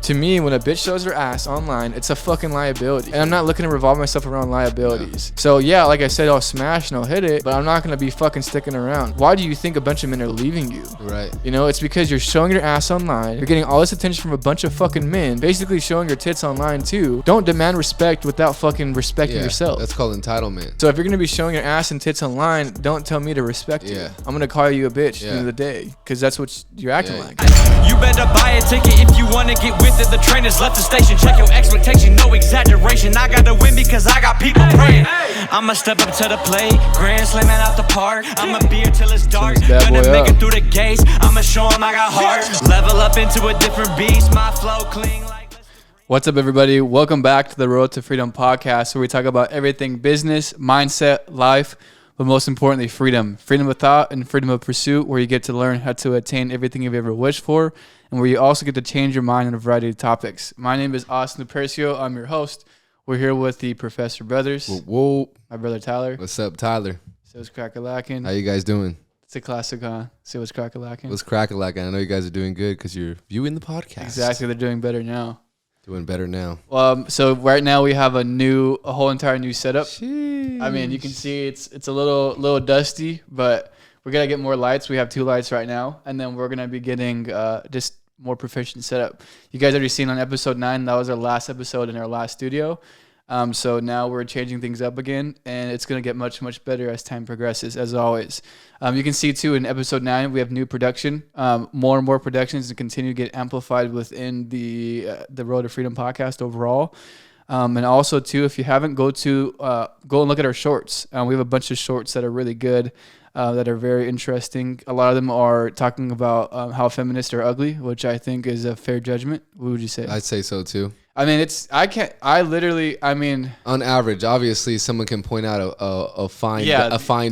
To me, when a bitch shows her ass online, it's a fucking liability. And I'm not looking to revolve myself around liabilities. So yeah, like I said, I'll smash and I'll hit it, but I'm not gonna be fucking sticking around. Why do you think a bunch of men are leaving you? Right. You know, it's because you're showing your ass online. You're getting all this attention from a bunch of fucking men, basically showing your tits online too. Don't demand respect without fucking respecting yourself. That's called entitlement. So if you're gonna be showing your ass and tits online, don't tell me to respect you. I'm gonna call you a bitch at the end of the day, because that's what you're acting like. You better buy a ticket if you wanna get with it. The train has left the station. Check your expectation, no exaggeration. I gotta win because I got people praying. I'ma step up to the plate, grand slamming out the park. I'ma be here till it's dark. Gonna make it through the gates. I'ma show 'em I got heart. Level up into a different beast. My flow clean like. What's up, everybody? Welcome back to the Road to Freedom podcast, where we talk about everything business, mindset, life, but most importantly, freedom. Freedom of thought and freedom of pursuit, where you get to learn how to attain everything you've ever wished for, and where you also get to change your mind on a variety of topics. My name is Austin Lupercio. I'm your host. We're here with the Professor Brothers. Whoa. My brother Tyler. What's up, Tyler? So it's crack-a-lackin'. How you guys doing? It's a classic, huh? So what's crack-a-lackin'? What's crack-a-lackin'? I know you guys are doing good because you're viewing the podcast. Exactly. They're doing better now. Doing better now. So right now we have a whole entire new setup. Sheesh. I mean, you can see it's a little dusty, but we're gonna get more lights. We have 2 lights right now, and then we're gonna be getting just more proficient setup. You guys already seen on episode 9. That was our last episode in our last studio. So now we're changing things up again, and it's gonna get much better as time progresses, as always. You can see too in episode 9 we have new production, more and more productions to continue to get amplified within the Road to Freedom podcast overall. And also too, if you haven't, go and look at our shorts. We have a bunch of shorts that are really good, that are very interesting. A lot of them are talking about how feminists are ugly, which I think is a fair judgment. What would you say? I'd say so too. I mean, on average, obviously someone can point out a fine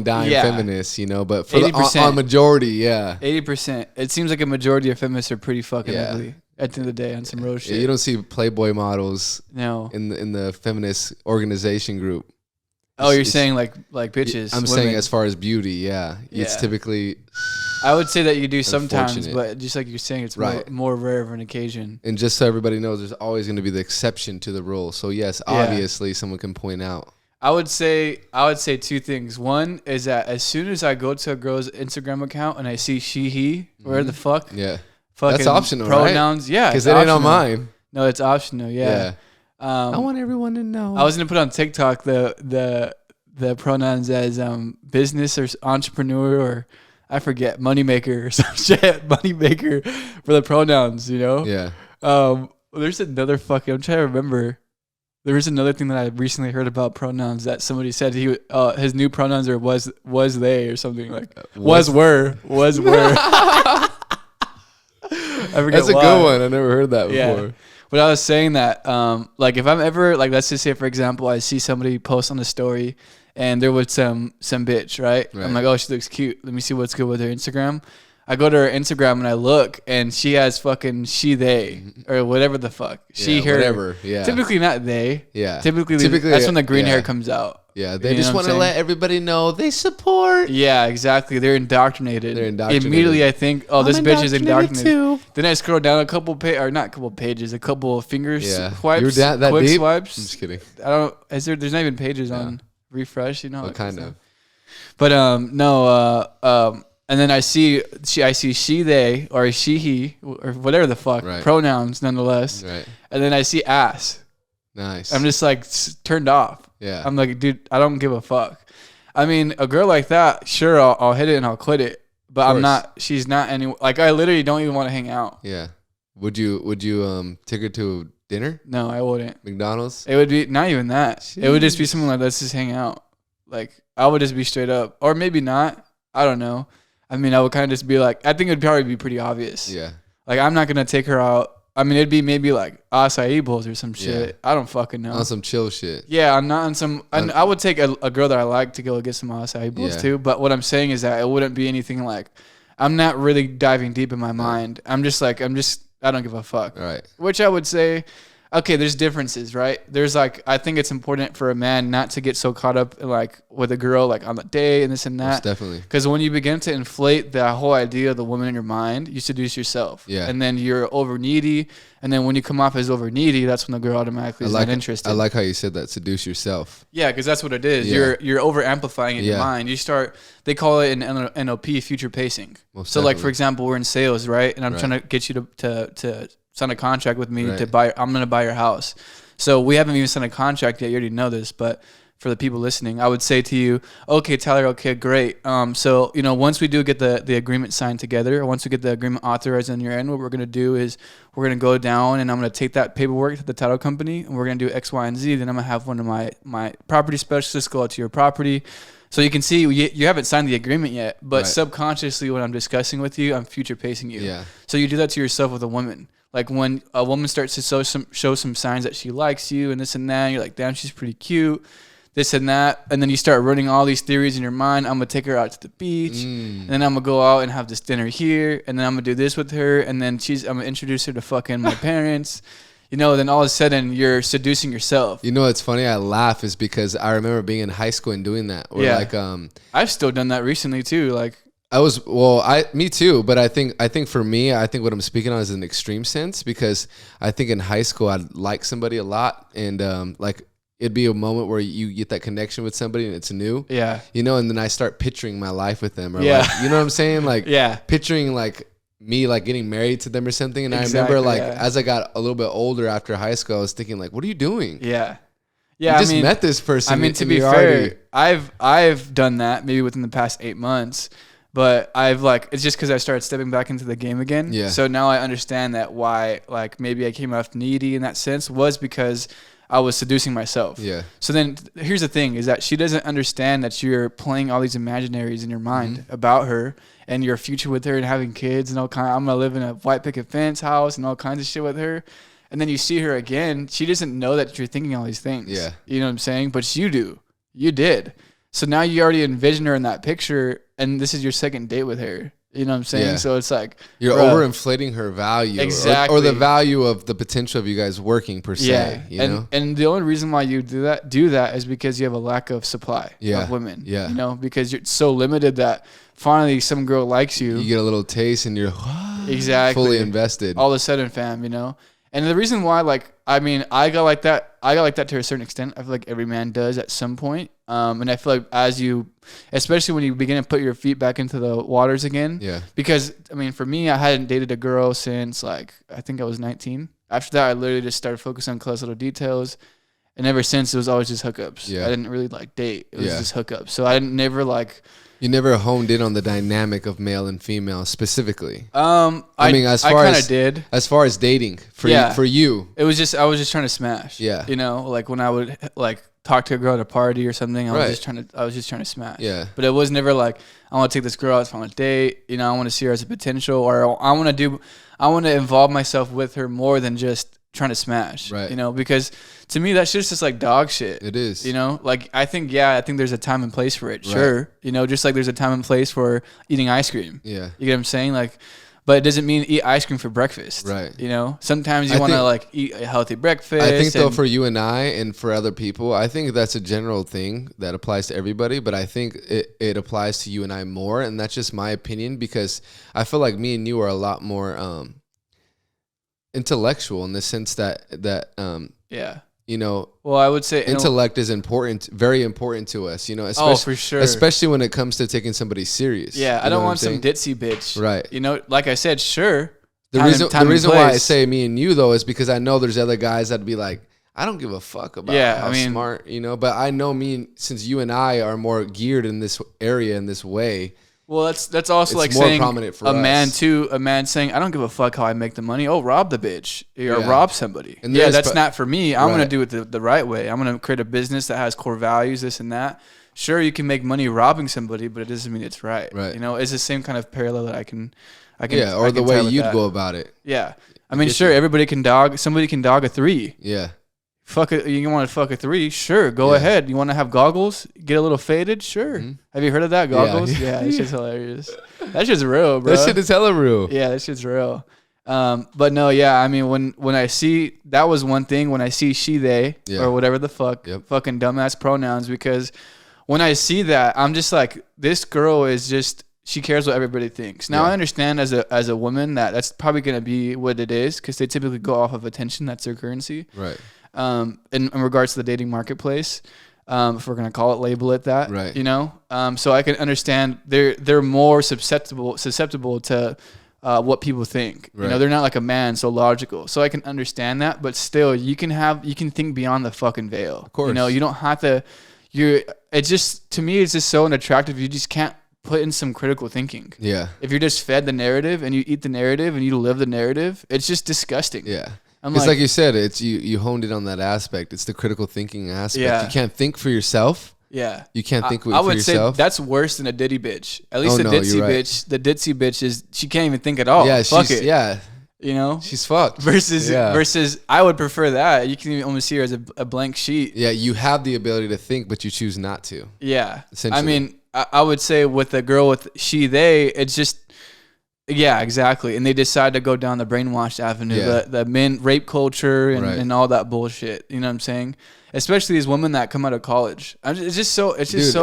dime feminist, but for the majority, 80%. It seems like a majority of feminists are pretty fucking ugly at the end of the day on some real shit. Yeah, you don't see Playboy models in the feminist organization group. Oh, you're saying like bitches. I'm saying as far as beauty, it's typically. I would say that you do sometimes, but just like you're saying, it's more rare of an occasion. And just so everybody knows, there's always going to be the exception to the rule. So yes, obviously someone can point out. I would say 2 things. One is that as soon as I go to a girl's Instagram account and I see she, he, where the fuck, that's optional, pronouns, right? Because it ain't on mine. No, it's optional, I want everyone to know. I was gonna put on TikTok the pronouns as business or entrepreneur or I forget, moneymaker or some shit. Moneymaker for the pronouns, Yeah. There's another I'm trying to remember. There was another thing that I recently heard about pronouns that somebody said his new pronouns are was they or something like were. I forget. That's a good one. I never heard that before. Yeah. But I was saying that, if I'm ever, let's just say, for example, I see somebody post on a story and there was some bitch, right? I'm like, oh, she looks cute. Let me see what's good with her Instagram. I go to her Instagram and I look and she has fucking she, they, or whatever the fuck. She, her. Whatever, yeah. Typically not they. Yeah. Typically that's when the green hair comes out. Yeah, they just want to let everybody know they support. Yeah, exactly. They're indoctrinated. Immediately I think, this bitch is indoctrinated. Too. Then I scroll down a couple pages, a couple finger swipes. That quick deep? swipes. I'm just kidding. I don't. There's not even pages on refresh. What kind of? But and then I see she, they, or she, he, or whatever the fuck pronouns nonetheless. Right. And then I see ass. Nice. I'm just turned off. Yeah. I'm like, dude, I don't give a fuck. I mean, a girl like that, sure, I'll hit it and I'll quit it. But I'm not. She's not any. I literally don't even want to hang out. Yeah. Would you take her to dinner? No, I wouldn't. McDonald's? It would be not even that. Jeez. It would just be something like, let's just hang out. I would just be straight up, or maybe not. I don't know. I mean, I would kind of just be like, I think it'd probably be pretty obvious. Yeah. I'm not gonna take her out. I mean, it'd be maybe acai bowls or some shit. Yeah. I don't fucking know. On some chill shit. Yeah, I'm not on some. And I would take a girl that I like to go get some acai bowls too. But what I'm saying is that it wouldn't be anything I'm not really diving deep in my mind. I don't give a fuck. Right. Which I would say, okay, there's differences, right? There's like, I think it's important for a man not to get so caught up like with a girl like on the day and this and that. Most definitely. Because when you begin to inflate the whole idea of the woman in your mind, you seduce yourself. Yeah. And then you're over needy. And then when you come off as over needy, that's when the girl automatically is not interested. I like how you said that, seduce yourself. Yeah, because that's what it is. Yeah. You're over amplifying in your mind. You start, they call it an NOP, future pacing. Most so definitely. like, for example, we're in sales, right? And I'm trying to get you to sign a contract with me to buy. I'm going to buy your house. So we haven't even signed a contract yet. You already know this, but for the people listening, I would say to you, okay, Tyler, okay, great. So, you know, once we do get the agreement signed together, once we get the agreement authorized on your end, what we're going to do is we're going to go down and I'm going to take that paperwork to the title company and we're going to do X, Y, and Z. Then I'm going to have one of my property specialists go out to your property. So you can see you haven't signed the agreement yet, but subconsciously when I'm discussing with you, I'm future pacing you. Yeah. So you do that to yourself with a woman. Like when a woman starts to show some signs that she likes you and this and that, and you're like, damn, she's pretty cute, this and that. And then you start running all these theories in your mind. I'm going to take her out to the beach. And then I'm going to go out and have this dinner here. And then I'm going to do this with her. And then I'm going to introduce her to fucking my parents. You know, then all of a sudden you're seducing yourself. You know what's funny? I laugh is because I remember being in high school and doing that. Or like, I've still done that recently too. Like, me too. But I think for me, I think what I'm speaking on is an extreme sense because I think in high school I'd like somebody a lot and like it'd be a moment where you get that connection with somebody and it's new. Yeah. You know, and then I start picturing my life with them or like, you know what I'm saying? Like picturing like me like getting married to them or something. And I remember like as I got a little bit older after high school, I was thinking like, what are you doing? Yeah. Yeah. You just met this person. I mean, to be fair, I've done that maybe within the past 8 months. But I've like, it's just because I started stepping back into the game again. Yeah. So now I understand that why, like maybe I came off needy in that sense was because I was seducing myself. Yeah. So then here's the thing is that she doesn't understand that you're playing all these imaginaries in your mind about her and your future with her and having kids and all kind. I'm going to live in a white picket fence house and all kinds of shit with her. And then you see her again. She doesn't know that you're thinking all these things. Yeah. You know what I'm saying? But you do. You did. So now you already envision her in that picture, and this is your second date with her. You know what I'm saying? Yeah. So it's like you're overinflating her value, exactly, or the value of the potential of you guys working per se. Yeah, you know? And the only reason why you do that is because you have a lack of supply of women. Yeah, you know, because you're so limited that finally some girl likes you. You get a little taste, and you're exactly fully invested. All of a sudden, fam, you know. And the reason why, like, I mean, I got like that to a certain extent. I feel like every man does at some point. And I feel like especially when you begin to put your feet back into the waters again. Yeah. Because, I mean, for me, I hadn't dated a girl since, like, I think I was 19. After that, I literally just started focusing on close little details. And ever since, it was always just hookups. Yeah. I didn't really, like, date. It was just hookups. So I never, like... You never honed in on the dynamic of male and female specifically. I mean, as far as dating for you, I was just trying to smash. Yeah, you know, like when I would like talk to a girl at a party or something, I was just trying to smash. Yeah, but it was never like I want to take this girl out on a date. You know, I want to see her as a potential, or I want to involve myself with her more than just trying to smash. Right. You know, because to me that's just like dog shit. It is. You know, like I think there's a time and place for it. Right. Sure. You know, just like there's a time and place for eating ice cream. Yeah. You get what I'm saying? Like, but it doesn't mean eat ice cream for breakfast. Right. You know, sometimes you want to like eat a healthy breakfast. I think though for you and I and for other people, I think that's a general thing that applies to everybody, but I think it applies to you and I more. And that's just my opinion because I feel like me and you are a lot more, intellectual in the sense that you know, well, I would say intellect is important, very important to us, you know, for sure, especially when it comes to taking somebody serious. Yeah, I don't want some ditzy bitch, right? You know, like I said, sure. The reason why I say me and you though is because I know there's other guys that'd be like, I don't give a fuck about how smart, you know, but I know since you and I are more geared in this area in this way. Well, that's also it's like more saying prominent for a man saying, I don't give a fuck how I make the money. Oh, rob the bitch or rob somebody. And that's not for me. I'm going to do it the right way. I'm going to create a business that has core values, this and that. Sure, you can make money robbing somebody, but it doesn't mean it's right. Right. You know, it's the same kind of parallel that I can or the way you'd go about it. Yeah. I mean, sure, somebody can dog a 3. Yeah. Fuck it. You want to fuck a 3? Sure, go ahead. You want to have goggles? Get a little faded? Sure. Mm-hmm. Have you heard of that? Goggles? Yeah, that shit's hilarious. That shit's real, bro. That shit is hella real. Yeah, that shit's real. But no, yeah, I mean, when I see, that was one thing, when I see she, they, or whatever the fuck, fucking dumbass pronouns, because when I see that, I'm just like, this girl is just, she cares what everybody thinks. Now I understand as a woman that's probably going to be what it is, because they typically go off of attention. That's their currency. Right. In regards to the dating marketplace, if we're going to call it, label it that, right. you know? So I can understand they're more susceptible to what people think. Right. You know, they're not like a man, so logical. So I can understand that, but still, you can think beyond the fucking veil. Of course. You know, you don't have to. It's just, to me, it's just so unattractive. You just can't put in some critical thinking. Yeah. If you're just fed the narrative and you eat the narrative and you live the narrative, it's just disgusting. Yeah. It's like you said, it's you honed it on that aspect. It's the critical thinking aspect. Yeah. You can't think for yourself. Yeah. You can't think for yourself. I would say that's worse than a ditty bitch. At least the ditzy bitch is, she can't even think at all. Yeah, fuck it. Yeah. You know? She's fucked. Versus I would prefer that. You can only see her as a blank sheet. Yeah, you have the ability to think, but you choose not to. Yeah. Essentially. I mean, I would say with a girl with she, they, it's just, yeah, exactly. And they decide to go down the brainwashed avenue, the men rape culture and all that bullshit. You know what I'm saying? Especially these women that come out of college. It's just so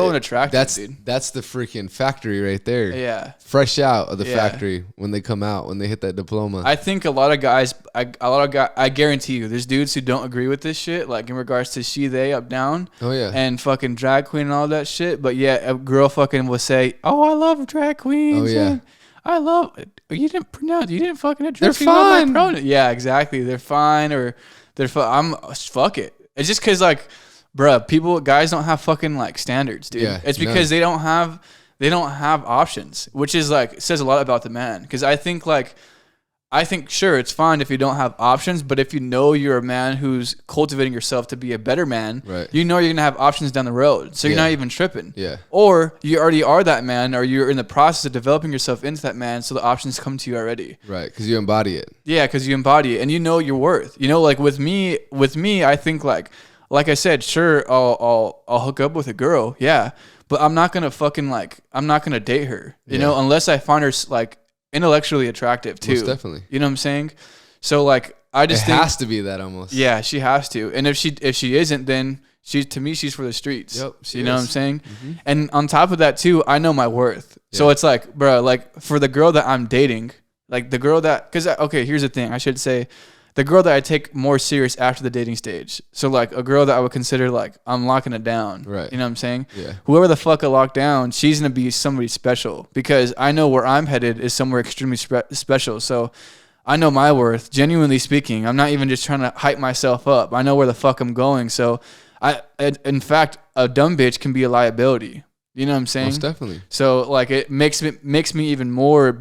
unattractive. That's the freaking factory right there. Yeah. Fresh out of the factory when they come out, when they hit that diploma. I think a lot of guys, I guarantee you, there's dudes who don't agree with this shit, like in regards to she, they, up, down. Oh, yeah. And fucking drag queen and all that shit. But yeah, a girl fucking will say, oh, I love drag queens. Oh, yeah. I love it. You didn't fucking address me on my pronoun. Yeah, exactly. They're fine, or they're fuck it. It's just because, like, bruh, guys don't have fucking, like, standards, dude. Yeah, it's because they don't have options, which is, like, says a lot about the man. Because I think sure, it's fine if you don't have options, but if you know you're a man who's cultivating yourself to be a better man, you know you're going to have options down the road. So you're not even tripping. Yeah. Or you already are that man, or you're in the process of developing yourself into that man, so the options come to you already. Right, because you embody it. Yeah, because you embody it, and you know your worth. You know, like with me, I think like I said, sure, I'll hook up with a girl, yeah, but I'm not going to I'm not going to date her, you know, unless I find her, like, intellectually attractive too. Most definitely. You know what I'm saying? So like I just think it has to be that almost. Yeah, she has to. And if she isn't, then to me she's for the streets. Yep. You know what I'm saying? Mm-hmm. And on top of that too, I know my worth. Yeah. So it's like, bro, like for the girl that I'm dating, like the girl that, okay, here's the thing. I should say the girl that I take more serious after the dating stage. So like a girl that I would consider like I'm locking it down. Right. You know what I'm saying? Yeah. Whoever the fuck I lock down, she's going to be somebody special, because I know where I'm headed is somewhere extremely special. So I know my worth, genuinely speaking. I'm not even just trying to hype myself up. I know where the fuck I'm going. So in fact, a dumb bitch can be a liability. You know what I'm saying? Most definitely. So like it makes me even more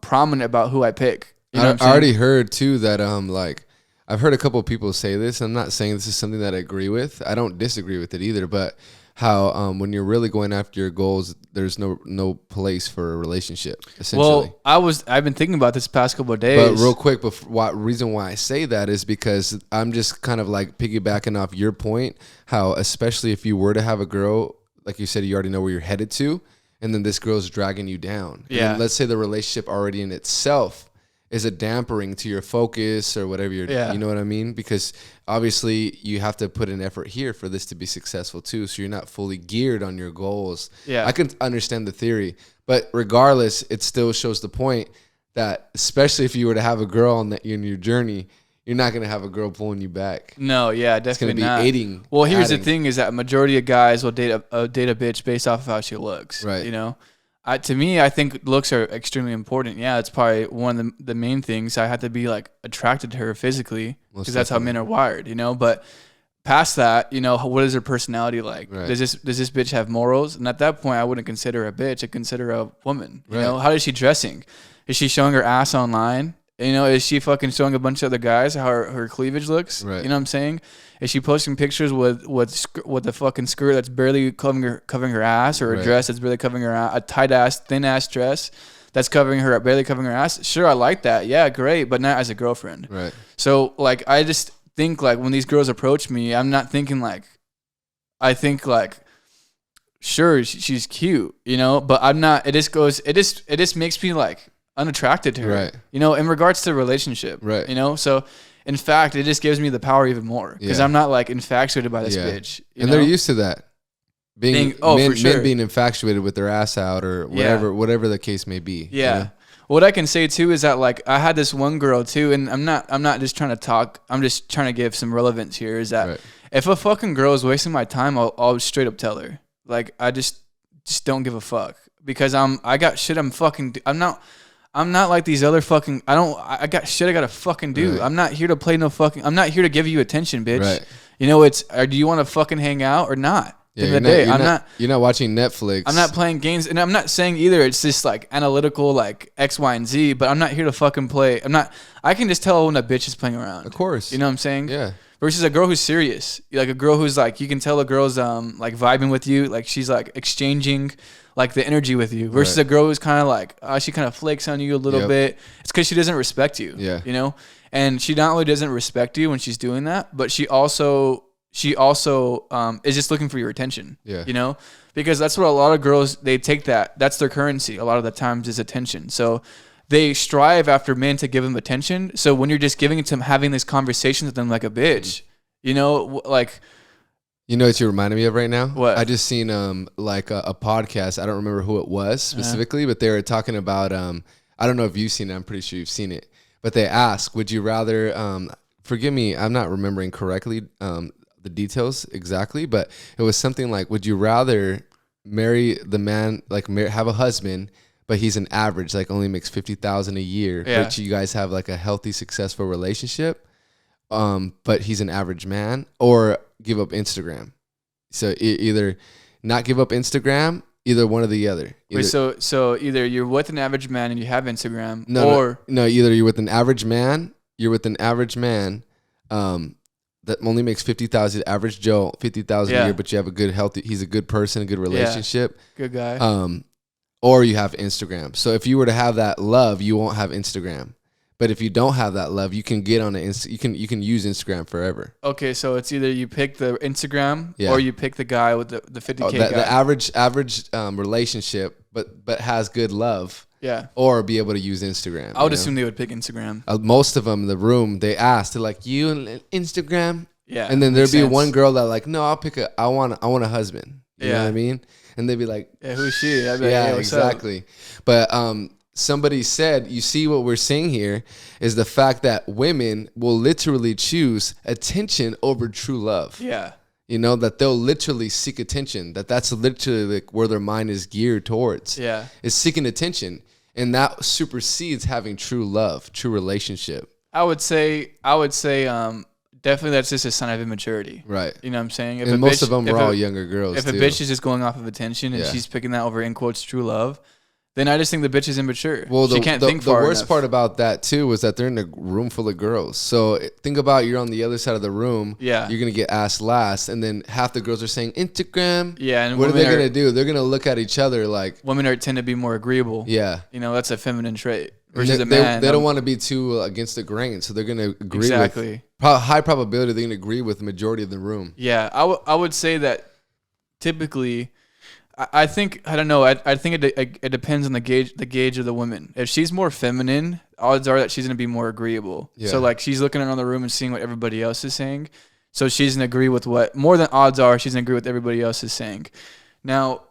prominent about who I pick. You know I already heard too that like I've heard a couple of people say this. I'm not saying this is something that I agree with. I don't disagree with it either. But how when you're really going after your goals, there's no place for a relationship. Essentially. Well, I've been thinking about this past couple of days. But real quick, reason why I say that is because I'm just kind of like piggybacking off your point. How especially if you were to have a girl, like you said, you already know where you're headed to, and then this girl's dragging you down. Yeah. And let's say the relationship already in itself is a dampering to your focus or whatever you know what I mean? Because obviously you have to put an effort here for this to be successful too. So you're not fully geared on your goals. Yeah. I can understand the theory, but regardless, it still shows the point that especially if you were to have a girl in your journey, you're not going to have a girl pulling you back. No, yeah, definitely not. It's going to be aiding. Well, here's the thing is that a majority of guys will date a bitch based off of how she looks. Right. You know? To me, I think looks are extremely important. Yeah, it's probably one of the main things. I have to be like attracted to her physically because that's how men are wired, you know. But past that, you know, what is her personality like? Right. Does this bitch have morals? And at that point, I wouldn't consider her a bitch. I consider her a woman. You know, how is she dressing? Is she showing her ass online? You know, is she fucking showing a bunch of other guys how her cleavage looks? Right. You know what I'm saying? Is she posting pictures with the fucking skirt that's barely covering her ass, or a dress that's barely covering her ass, a tight ass, thin ass dress that's barely covering her ass? Sure, I like that. Yeah, great, but not as a girlfriend. Right. So like, I just think like when these girls approach me, I'm not thinking like, I think like, sure, she's cute, you know, but I'm not. It just makes me like, unattracted to her. Right. You know, in regards to relationship. Right. You know, so in fact, it just gives me the power even more because I'm not like infatuated by this bitch. And they're used to that. Men being infatuated with their ass out or whatever the case may be. Yeah. You know? What I can say too is that like I had this one girl too, and I'm not just trying to talk. I'm just trying to give some relevance here. Is that if a fucking girl is wasting my time, I'll straight up tell her. Like I just don't give a fuck because I got shit. I'm not like these other fucking. I got shit I gotta fucking do. Right. I'm not here to play no fucking. I'm not here to give you attention, bitch. Right. You know do you want to fucking hang out or not? Yeah, you're not watching Netflix. I'm not playing games, and I'm not saying either it's just like analytical, like X, Y, and Z. But I'm not here to fucking play. I can just tell when a bitch is playing around. Of course, you know what I'm saying. Yeah. Versus a girl who's serious, like a girl who's like you can tell a girl's like vibing with you, like she's like exchanging like the energy with you. Versus a girl who's kind of like she kind of flakes on you a little bit. It's because she doesn't respect you. Yeah. You know, and she not only doesn't respect you when she's doing that, but she also is just looking for your attention. Yeah. You know, because that's what a lot of girls, they take that's their currency a lot of the times is attention. So they strive after men to give them attention. So when you're just giving it to them, having these conversations with them like a bitch, you know, like. You know what you reminded me of right now? What? I just seen like a podcast. I don't remember who it was specifically, but they were talking about I don't know if you've seen it. I'm pretty sure you've seen it. But they ask, would you rather forgive me, I'm not remembering correctly the details exactly, but it was something like, would you rather marry the man, like have a husband, but he's an average, like only makes $50,000 a year, but you guys have like a healthy, successful relationship, but he's an average man, or give up Instagram? So either not give up Instagram, either one or the other. Wait, so either you're with an average man and you have Instagram, no, either you're with an average man, that only makes 50,000, average Joe, 50,000 a year, but you have a good, healthy, he's a good person, a good relationship. Good guy. Or you have Instagram. So if you were to have that love, you won't have Instagram. But if you don't have that love, you can get on you can use Instagram forever. Okay, so it's either you pick the Instagram or you pick the guy with the 50K guy. The average relationship, but has good love. Yeah. Or be able to use Instagram. I would assume they would pick Instagram. Most of them in the room, they ask, they're like, you and Instagram? Yeah. And then there'd be one girl that like, no, I want a husband. You know what I mean? And they'd be like, yeah, who's she? I'd be yeah, like, exactly. But somebody said, you see what we're saying here is the fact that women will literally choose attention over true love. Yeah. You know, that they'll literally seek attention, that's literally like where their mind is geared towards. Yeah. Is seeking attention. And that supersedes having true love, true relationship. I would say definitely that's just a sign of immaturity. Right. You know what I'm saying? And most of them are all younger girls. If a bitch is just going off of attention and she's picking that over in quotes true love, then I just think the bitch is immature. Well, she can't think far enough. The worst enough. part about that too was that they're in a room full of girls. So think about, you're on the other side of the room. Yeah. You're gonna get asked last, and then half the girls are saying Instagram. Yeah. And what are they gonna do? They're gonna look at each other like. Women tend to be more agreeable. Yeah. You know, that's a feminine trait. Versus a man. They don't want to be too against the grain, so they're gonna agree. Exactly. With high probability they're gonna agree with the majority of the room. Yeah. I would say that typically. I think I don't know. I think it depends on the gauge of the woman. If she's more feminine, odds are that she's gonna be more agreeable. Yeah. So like she's looking around the room and seeing what everybody else is saying. So she's gonna agree with more than odds are she's gonna agree with everybody else is saying. Now,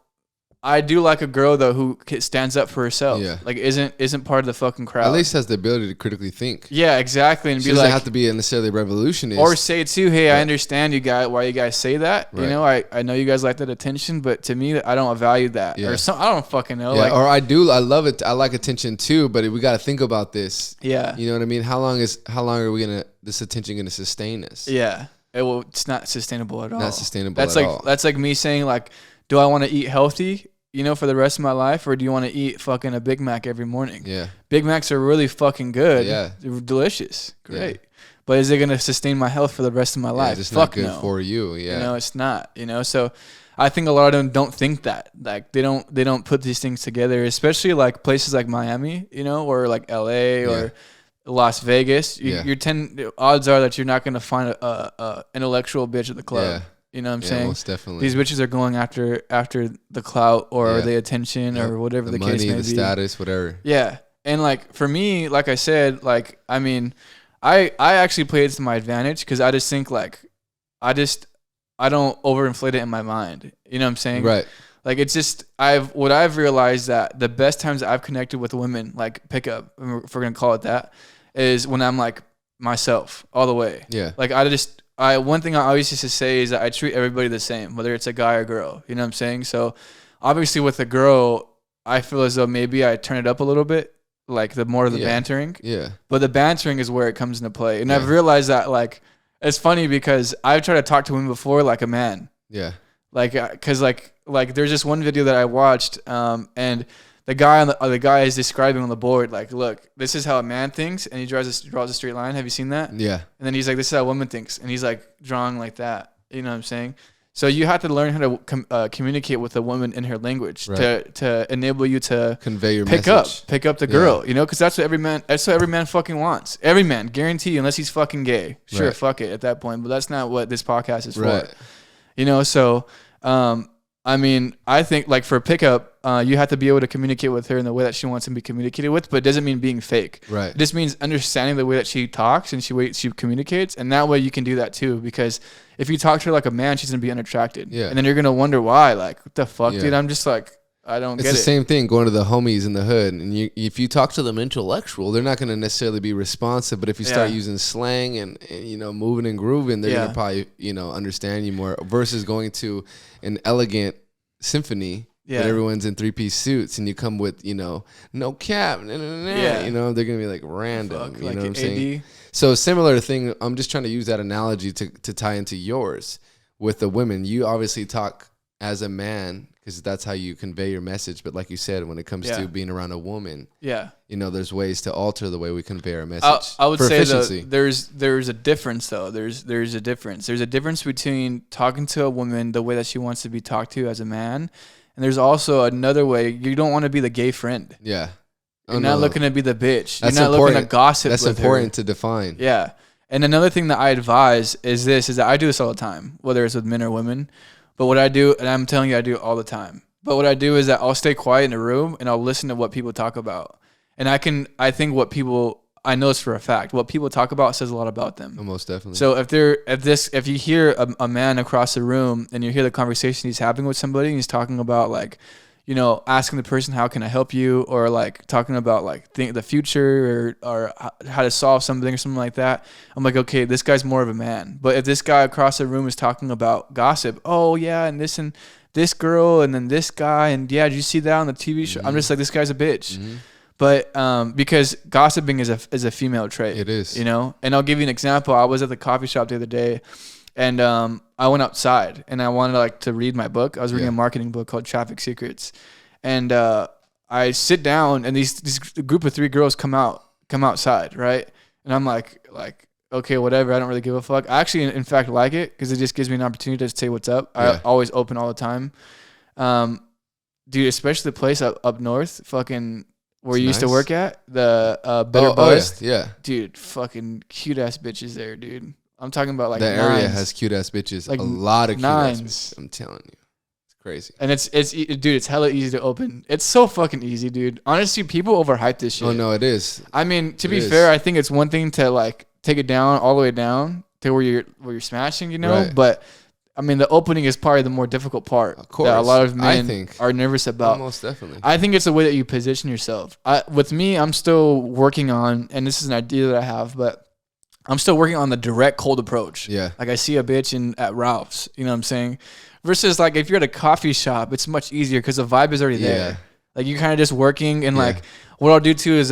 I do like a girl though who stands up for herself. Yeah. Like isn't part of the fucking crowd. At least has the ability to critically think. Yeah, exactly. And she doesn't have to be necessarily revolutionist. Or say too, hey, I understand you guys why you guys say that. Right. You know, I know you guys like that attention, but to me, I don't value that. Yeah. Or some, I don't fucking know. Yeah. Like, or I love it. I like attention too, but we got to think about this. Yeah. You know what I mean? How long are this attention gonna sustain us? Yeah. It's not sustainable at all. Not sustainable at all. That's like me saying like, do I want to eat healthy? You know, for the rest of my life, or do you want to eat fucking a Big Mac every morning? Yeah. Big Macs are really fucking good. Yeah. They're delicious. Great. Yeah. But is it going to sustain my health for the rest of my life? It's not good for you. Yeah. You know, it's not, you know, so I think a lot of them don't think that. Like they don't put these things together, especially like places like Miami, you know, or like LA or Las Vegas. Odds are that you're not going to find a intellectual bitch at the club. Yeah. You know what I'm saying? Most definitely. These bitches are going after the clout or the attention or whatever the case may be. The money, the status, whatever. Yeah. And like for me, like I said, like I mean, I actually play it to my advantage because I just think like I don't overinflate it in my mind. You know what I'm saying? Right. Like it's just I've realized that the best times I've connected with women, like pickup, if we're gonna call it that, is when I'm like myself all the way. Yeah. Like one thing I always used to say is that I treat everybody the same, whether it's a guy or girl. You know what I'm saying? So obviously with a girl, I feel as though maybe I turn it up a little bit, like the more of the bantering. Yeah. But the bantering is where it comes into play. And I've realized that like it's funny because I've tried to talk to women before like a man. Yeah. Like, cause like there's this one video that I watched, and the guy is describing on the board, like, look, this is how a man thinks, and he draws a straight line. Have you seen that? Yeah. And then he's like, this is how a woman thinks, and he's like drawing like that. You know what I'm saying? So you have to learn how to communicate with a woman in her language to enable you to convey your pick message. Pick up the girl. You know, because that's what every man fucking wants. Every man, guarantee you, unless he's fucking gay. Sure, fuck it at that point. But that's not what this podcast is for. You know, so. I mean, I think like for pickup, you have to be able to communicate with her in the way that she wants to be communicated with, but it doesn't mean being fake. Right. It just means understanding the way that she talks and she communicates, and that way you can do that too. Because if you talk to her like a man, she's gonna be unattracted. Yeah. And then you're gonna wonder why. Like, what the fuck, dude? I'm just like, I don't get it. It's the same thing going to the homies in the hood, and if you talk to them intellectual, they're not gonna necessarily be responsive. But if you start using slang and you know moving and grooving, they're gonna probably understand you more. Versus going to an elegant symphony that everyone's in 3-piece suits, and you come with no cap, they're gonna be like random. Fuck, you like know what I'm AD. saying? So similar thing. I'm just trying to use that analogy to tie into yours with the women. You obviously talk as a man because that's how you convey your message. But like you said, when it comes to being around a woman, there's ways to alter the way we convey our message. I would say that there's a difference though. There's a difference. There's a difference between talking to a woman the way that she wants to be talked to as a man, and there's also another way. You don't want to be the gay friend. Yeah. You're not looking to be the bitch. That's You're not looking to gossip. That's with important her. to define. Yeah. And another thing that I advise is that I do this all the time, whether it's with men or women. But what I do, and I'm telling you, I do it all the time. But what I do is that I'll stay quiet in a room and I'll listen to what people talk about. And I know it's for a fact. What people talk about says a lot about them. Oh, most definitely. So if you hear a man across the room and you hear the conversation he's having with somebody and he's talking about like, asking the person, how can I help you? Or like talking about like the future or how to solve something or something like that. I'm like, okay, this guy's more of a man. But if this guy across the room is talking about gossip, oh yeah, and this girl and then this guy, and yeah, did you see that on the TV show? I'm just like, this guy's a bitch. Mm-hmm. But because gossiping is a female trait. It is. And I'll give you an example. I was at the coffee shop the other day, and I went outside and I wanted to read my book. I was reading a marketing book called Traffic Secrets, and I sit down and this group of 3 girls come outside, right? And I'm like, okay, whatever. I don't really give a fuck. I actually, in fact, like it because it just gives me an opportunity to say what's up. I always open all the time, dude. Especially the place up north, fucking where you used to work at, the Better Buzz. Yeah, dude, fucking cute ass bitches there, dude. I'm talking about like the nines. area has cute ass bitches, like a lot of cute ass bitches. I'm telling you, it's crazy. And it's hella easy to open. It's so fucking easy, dude. Honestly, people overhype this shit. Oh no, it is. I mean, to be fair, I think it's one thing to like take it down all the way down to where you're smashing, Right. But I mean, the opening is probably the more difficult part. Of course, that a lot of men are nervous about. Most definitely. I think it's the way that you position yourself. With me, I'm still working on, and this is an idea that I have, but I'm still working on the direct cold approach. Yeah. Like I see a bitch at Ralph's, you know what I'm saying? Versus like if you're at a coffee shop, it's much easier because the vibe is already there. Like you're kind of just working, and like what I'll do too is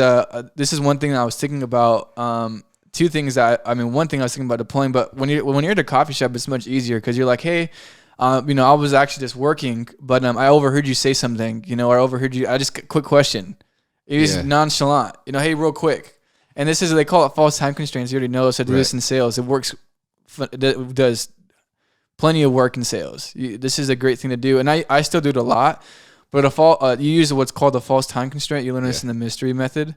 this is one thing that I was thinking about. 2 things one thing I was thinking about deploying, but when you're at a coffee shop, it's much easier because you're like, hey, I was actually just working, but I overheard you say something, or I overheard you. Quick question. It is nonchalant, hey, real quick. And this is, they call it false time constraints. You already know. So I do this in sales. It works. It does plenty of work in sales. This is a great thing to do, and I still do it a lot. But you use what's called the false time constraint. You learn this in the mystery method.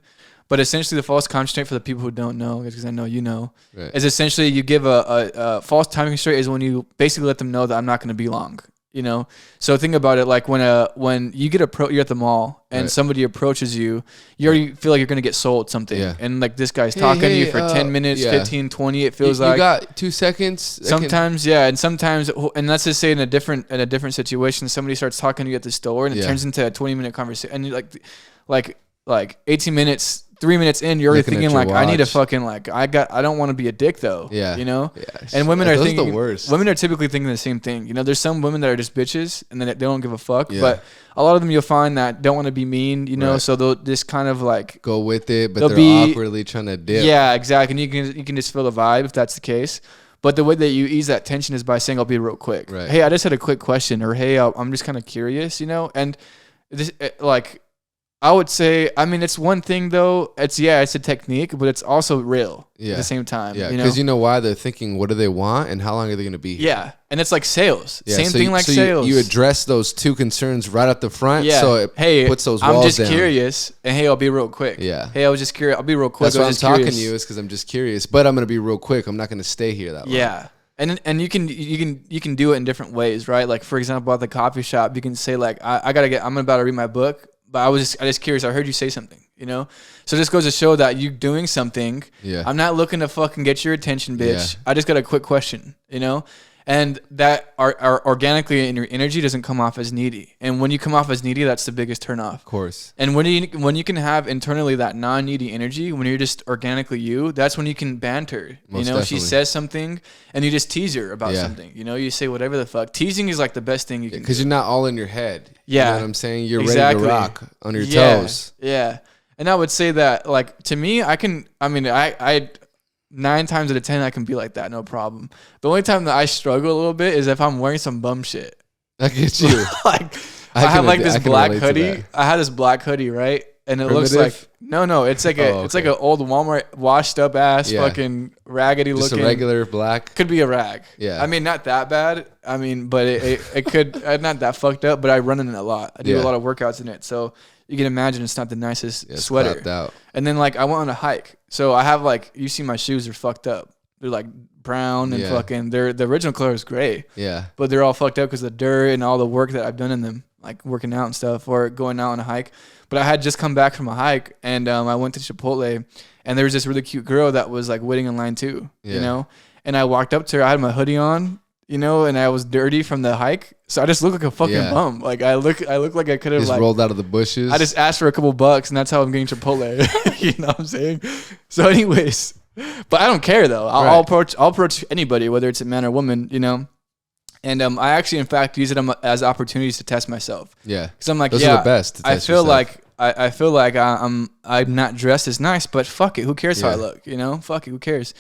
But essentially, the false time constraint, for the people who don't know, because I know you know, is essentially you give a false time constraint is when you basically let them know that I'm not going to be long. you know? So think about it, like when you get you're at the mall and somebody approaches you, you already feel like you're going to get sold something. Yeah. And like this guy's talking to you for 10 minutes, 15, 20, it feels like. You got 2 seconds? Sometimes, and sometimes, and let's just say in a different situation, somebody starts talking to you at the store and it turns into a 20-minute conversation. And you're like 18 minutes, 3 minutes in, you're already thinking like, I need to fucking like, I don't want to be a dick though. Yeah. You know? Yeah. And women are thinking, the worst. Women are typically thinking the same thing. You know, there's some women that are just bitches and then they don't give a fuck. Yeah. But a lot of them you'll find that don't want to be mean, you know, so they'll just kind of like go with it, but they're awkwardly trying to dip. Yeah, exactly. And you can just feel the vibe if that's the case. But the way that you ease that tension is by saying, I'll be real quick. Right. Hey, I just had a quick question, or hey, I'm just kind of curious, you know? And this, like, I would say, I mean, it's one thing though. It's a technique, but it's also real at the same time. Yeah, because you know why? They're thinking, what do they want and how long are they going to be here? Yeah, and it's like sales. Yeah, same thing like sales. You address those two concerns right up the front. Yeah. So it puts those walls down. I'm just curious, and hey, I'll be real quick. Yeah. Hey, I was just curious. I'll be real quick. That's why I'm talking to you is because I'm just curious, but I'm going to be real quick. I'm not going to stay here that long. Yeah. And you can do it in different ways, right? Like for example, at the coffee shop, you can say like, I'm about to read my book. But I just curious. I heard you say something, you know? So this goes to show that you doing something. Yeah. I'm not looking to fucking get your attention, bitch. Yeah. I just got a quick question, you know? And that are organically in your energy doesn't come off as needy. And when you come off as needy, that's the biggest turnoff. Of course. And when you can have internally that non-needy energy, when you're just organically you, that's when you can banter. Most definitely. She says something and you just tease her about something. You know, you say whatever the fuck. Teasing is like the best thing you can do. Because you're not all in your head. Yeah. You know what I'm saying? You're ready to rock on your toes. Yeah. And I would say that, like, to me, I 9 times out of 10, I can be like that, no problem. The only time that I struggle a little bit is if I'm wearing some bum shit. I get you. Like, I have like this black hoodie. I had this black hoodie, right? And it looks like it's like it's like an old Walmart washed up ass fucking raggedy just looking. Just a regular black. Could be a rag. Yeah. I mean, not that bad. I mean, but it could not that fucked up. But I run in it a lot. I do a lot of workouts in it, so you can imagine it's not the nicest sweater. Out. And then like I went on a hike, so I have like, you see my shoes are fucked up. They're like brown and fucking. The original color is gray. Yeah. But they're all fucked up because of the dirt and all the work that I've done in them, like working out and stuff or going out on a hike. But I had just come back from a hike and I went to Chipotle and there was this really cute girl that was like waiting in line too, you know? And I walked up to her, I had my hoodie on, you know, and I was dirty from the hike. So I just looked like a fucking bum. Like I look like I could have like rolled out of the bushes. I just asked for a couple bucks and that's how I'm getting Chipotle. You know what I'm saying? So anyways, but I don't care though. I'll approach anybody, whether it's a man or woman, you know? And I actually, in fact, use it as opportunities to test myself. Yeah, because I'm like, those are the best. I feel like I'm not dressed as nice, but fuck it, who cares how I look? You know, fuck it, who cares?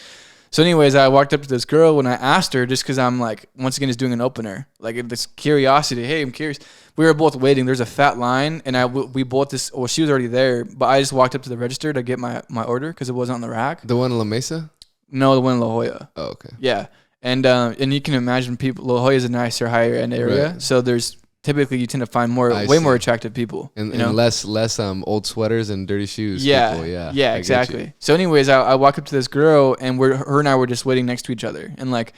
So, anyways, I walked up to this girl when I asked her, just because I'm like, once again, just doing an opener, like this curiosity. Hey, I'm curious. We were both waiting. There's a fat line, and we bought this. Well, she was already there, but I just walked up to the register to get my order because it wasn't on the rack. The one in La Mesa? No, the one in La Jolla. Oh, okay. Yeah. And you can imagine people. La Jolla is a nicer, higher end area, right. So there's typically you tend to find way more attractive people, and less old sweaters and dirty shoes. Yeah, people. Yeah, exactly. So, anyways, I walk up to this girl, and her and I were just waiting next to each other, and like,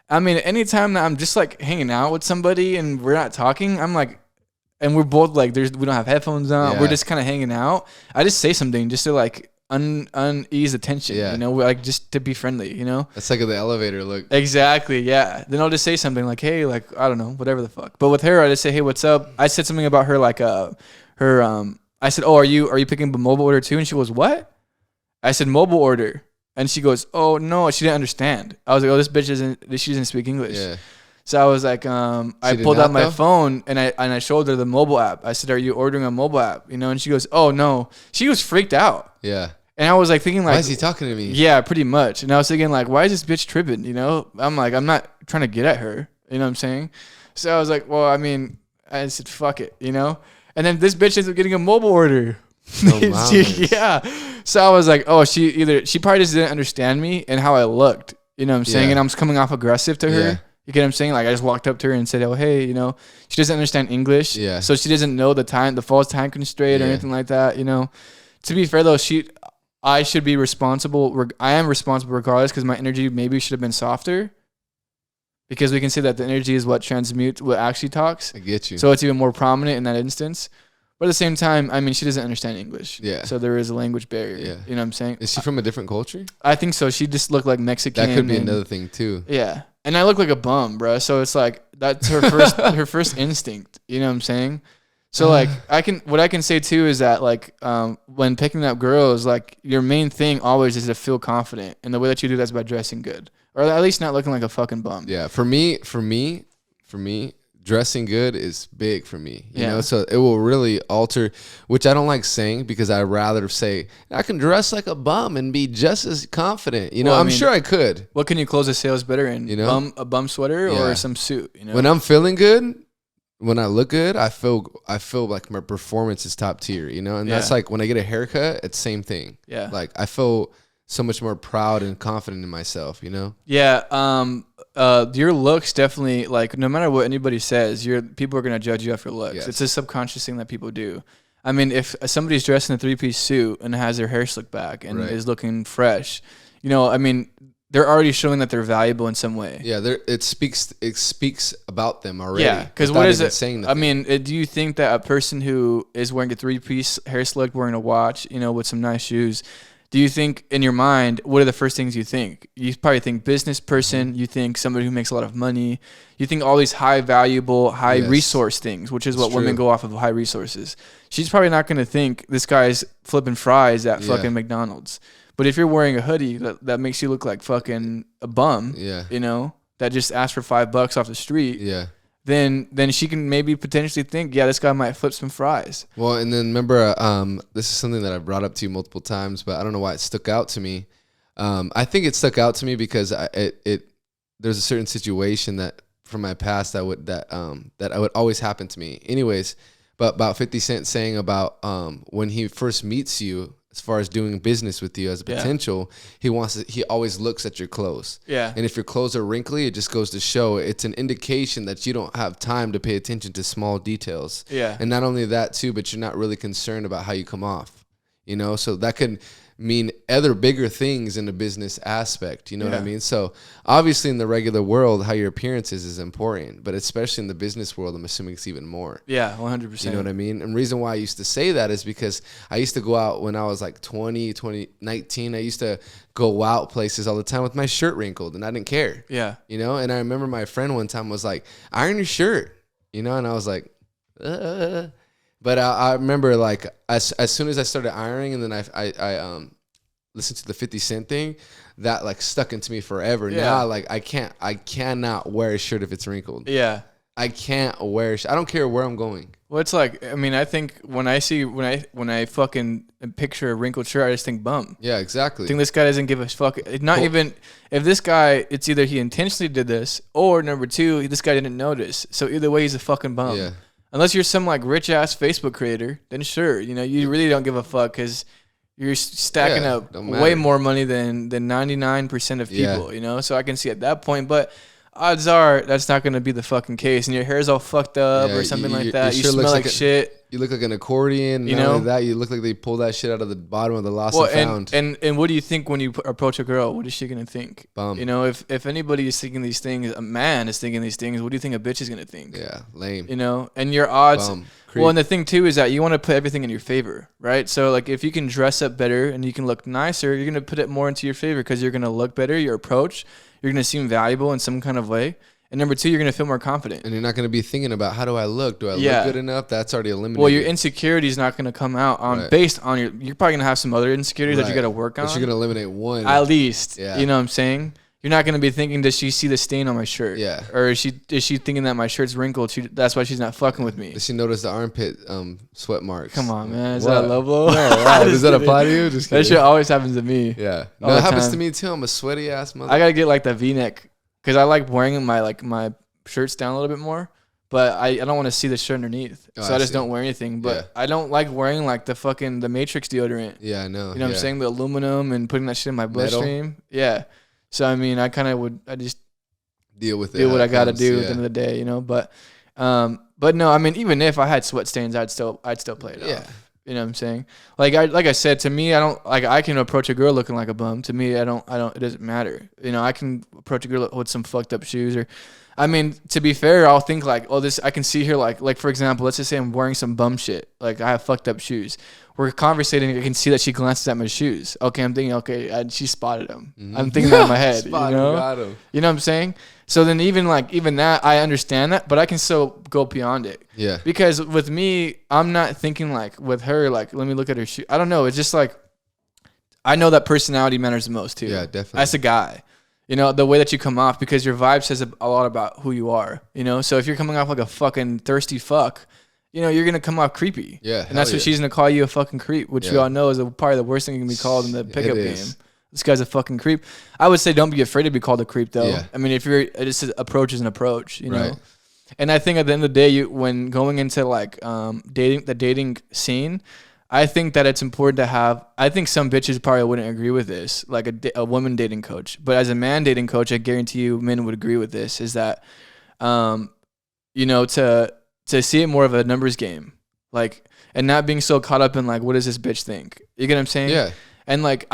I mean, anytime that I'm just like hanging out with somebody and we're not talking, I'm like, and we're both like, we don't have headphones on, we're just kind of hanging out. I just say something just to like. Unease the tension, you know, like just to be friendly, you know. That's like the elevator look. Exactly, yeah. Then I'll just say something like, "Hey, like I don't know, whatever the fuck." But with her, I just say, "Hey, what's up?" I said something about her, like I said, "Oh, are you picking up a mobile order too?" And she goes, "What?" I said, "Mobile order," and she goes, "Oh no," she didn't understand. I was like, "Oh, this bitch she doesn't speak English." Yeah. So I was like, I pulled out my phone and I showed her the mobile app. I said, "Are you ordering a mobile app?" You know, and she goes, "Oh no." She was freaked out. Yeah. And I was like thinking like, why is he talking to me? Yeah, pretty much. And I was thinking like, why is this bitch tripping? You know, I'm like, I'm not trying to get at her. You know what I'm saying? So I was like, well, I mean, I said, fuck it, you know? And then this bitch ends up getting a mobile order. Yeah. So I was like, oh, she probably just didn't understand me and how I looked. You know what I'm saying? And I'm coming off aggressive to her. Yeah. You get what I'm saying? Like I just walked up to her and said, oh, hey, you know, she doesn't understand English. Yeah. So she doesn't know the false time constraint or anything like that, you know? To be fair though, I should be responsible. I am responsible regardless because my energy maybe should have been softer because we can say that the energy is what transmutes what actually talks. I get you. So it's even more prominent in that instance. But at the same time, I mean, she doesn't understand English. Yeah. So there is a language barrier. Yeah. You know what I'm saying? Is she from a different culture? I think so. She just looked like Mexican. That could be another thing too. Yeah. And I look like a bum, bro. So it's like that's her first her first instinct. You know what I'm saying? So like what I can say too is that like when picking up girls, like your main thing always is to feel confident, and the way that you do that's by dressing good, or at least not looking like a fucking bum. Yeah. For me, dressing good is big for me, you Yeah. know, so it will really alter, which I don't like saying because I rather say I can dress like a bum and be just as confident, you know. Well, I I'm mean, sure I could. What can you close the sales better in? You know? A bum sweater Yeah. or some suit, you know? When I'm feeling good, when I look good, I feel like my performance is top tier, you know, and that's Yeah. like when I get a haircut, it's same thing. Yeah. Like I feel so much more proud and confident in myself, you know? Yeah, your looks definitely, like, no matter what anybody says, people are gonna judge you off your looks. Yes. It's a subconscious thing that people do. I mean, if somebody's dressed in a 3-piece suit and has their hair slicked back and Right. is looking fresh, you know, I mean, they're already showing that they're valuable in some way. Yeah, it speaks about them already. Yeah, because without what is even it? saying I nothing. mean, do you think that a person who is wearing a 3-piece hair slicked, wearing a watch, you know, with some nice shoes, do you think in your mind, what are the first things you think? You probably think business person. You think somebody who makes a lot of money. You think all these high valuable, high Yes. resource things, which is It's what women true. go off of, high resources. She's probably not going to think this guy's flipping fries at Yeah. fucking McDonald's. But if you're wearing a hoodie that makes you look like fucking a bum, Yeah. you know, that just asked for $5 off the street, Yeah. then she can maybe potentially think, yeah, this guy might flip some fries. Well, and then remember, this is something that I brought up to you multiple times, but I don't know why it stuck out to me. I think it stuck out to me because there's a certain situation that from my past that would always happen to me. Anyways, but about 50 Cent saying about when he first meets you, as far as doing business with you as a Yeah. potential, he always looks at your clothes. Yeah. And if your clothes are wrinkly, it just goes to show it's an indication that you don't have time to pay attention to small details. Yeah. And not only that too, but you're not really concerned about how you come off, you know? So that could mean other bigger things in the business aspect, you know what I Yeah. mean? So obviously in the regular world, how your appearance is important, but especially in the business world, I'm assuming it's even more. Yeah, 100%. You know what I mean? And the reason why I used to say that is because I used to go out when I was like 19. I used to go out places all the time with my shirt wrinkled and I didn't care. Yeah. You know? And I remember my friend one time was like, iron your shirt, you know? And I was like, But I remember like as soon as I started ironing and then I listened to the 50 Cent thing, that like stuck into me forever. Yeah. Now like I cannot wear a shirt if it's wrinkled. Yeah. I can't wear I don't care where I'm going. Well, it's like, I mean, I think when I fucking picture a wrinkled shirt, I just think bum. Yeah, exactly. I think this guy doesn't give a fuck. Not even if this guy, it's either he intentionally did this or number two, this guy didn't notice. So either way, he's a fucking bum. Yeah. Unless you're some like rich ass Facebook creator, then sure, you know, you really don't give a fuck because you're stacking Yeah, up don't way matter. more money than 99% of Yeah. people, you know? So I can see at that point, but odds are that's not going to be the fucking case. And your hair's all fucked up Yeah, or something you- like your that. You shirt smell looks like like shit. You look like an accordion. You Not know? only that, you look like they pulled that shit out of the bottom of the lost Well, and found. and what do you think when you approach a girl? What is she gonna think? Bum. You know, if anybody is thinking these things, a man is thinking these things. What do you think a bitch is gonna think? Yeah, lame. You know, and your odds. Bum. Well, and Creep. the thing too is that you want to put everything in your favor, right? So like if you can dress up better and you can look nicer, you're gonna put it more into your favor because you're gonna look better. Your approach, you're gonna seem valuable in some kind of way. And number two, you're gonna feel more confident. And you're not going to be thinking about how do I look? Do I Yeah. look good enough? That's already eliminated. Well, your insecurity is not gonna come out on Right. based on your. You're probably gonna have some other insecurities that you Right. gotta work on. But you're going to eliminate one. At least, Yeah. you know what I'm saying? You're not going to be thinking, does she see the stain on my shirt? Yeah. Or is she thinking that my shirt's wrinkled? That's why she's not fucking with me. Does she notice the armpit sweat marks? Come on, man. Is What? that a low blow? No, wow. Does Just that kidding. apply to you? Just That kidding. shit always happens to me. Yeah. all No, the it happens time. to me too. I'm a sweaty ass mother. I got to get like the V-neck because I like wearing my shirts down a little bit more. But I don't want to see the shirt underneath. Oh, So I I just see. don't wear anything. But Yeah. I don't like wearing like the Matrix deodorant. Yeah, I know. You know what I'm saying? The aluminum and putting that shit in my Metal. bloodstream. Yeah. So I mean, I just Deal with it. do how what it I got to comes, do yeah. at the end of the day, you know. But no, I mean, even if I had sweat stains, I'd still play it Yeah. off. You know what I'm saying? Like I said, to me, I don't like. I can approach a girl looking like a bum. To me, I don't. It doesn't matter. You know, I can approach a girl with some fucked up shoes, or, I mean, to be fair, I'll think like, oh, this. I can see her like for example, let's just say I'm wearing some bum shit. Like I have fucked up shoes. We're conversating. I can see that she glances at my shoes. Okay, I'm thinking, okay, she spotted them. Mm-hmm. I'm thinking that in my head. Got him. You know what I'm saying? So then even that, I understand that, but I can still go beyond it. Yeah. Because with me, I'm not thinking like with her, like, let me look at her shoe. I don't know. It's just like, I know that personality matters the most too. Yeah, definitely. As a guy, you know, the way that you come off, because your vibe says a lot about who you are, you know? So if you're coming off like a fucking thirsty fuck, you know, you're going to come off creepy. Yeah. And that's what she's going to call you, a fucking creep, which we all know is probably the worst thing you can be called in the pickup game. This guy's a fucking creep. I would say don't be afraid to be called a creep, though. Yeah. I mean, if you're, just approach is an approach, you know. And I think at the end of the day, when going into like the dating scene, I think that it's important to have. I think some bitches probably wouldn't agree with this, like a woman dating coach. But as a man dating coach, I guarantee you, men would agree with this. Is that, you know, to see it more of a numbers game, like, and not being so caught up in like, what does this bitch think? You get what I'm saying? Yeah. And like,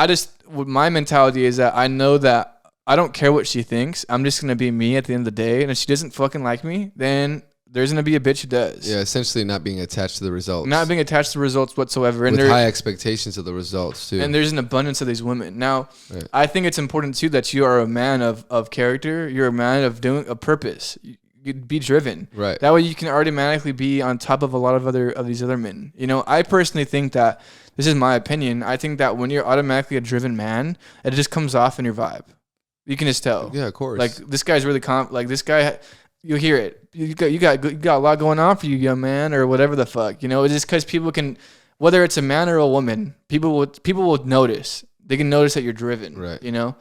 my mentality is that I know that I don't care what she thinks. I'm just going to be me at the end of the day. And if she doesn't fucking like me, then there's going to be a bitch who does. Yeah, essentially not being attached to the results. Not being attached to the results whatsoever. And with high expectations of the results too. And there's an abundance of these women. Now, I think it's important too that you are a man of character. You're a man of doing a purpose. You'd be driven. Right. That way you can automatically be on top of a lot of these other men. You know, I personally think that, this is my opinion, I think that when you're automatically a driven man, it just comes off in your vibe. You can just tell. Yeah, of course. Like, this guy's really like, this guy, you'll hear it. You got a lot going on for you, young man, or whatever the fuck. You know, it's just because people can, whether it's a man or a woman, people will notice. They can notice that you're driven. Right. You know?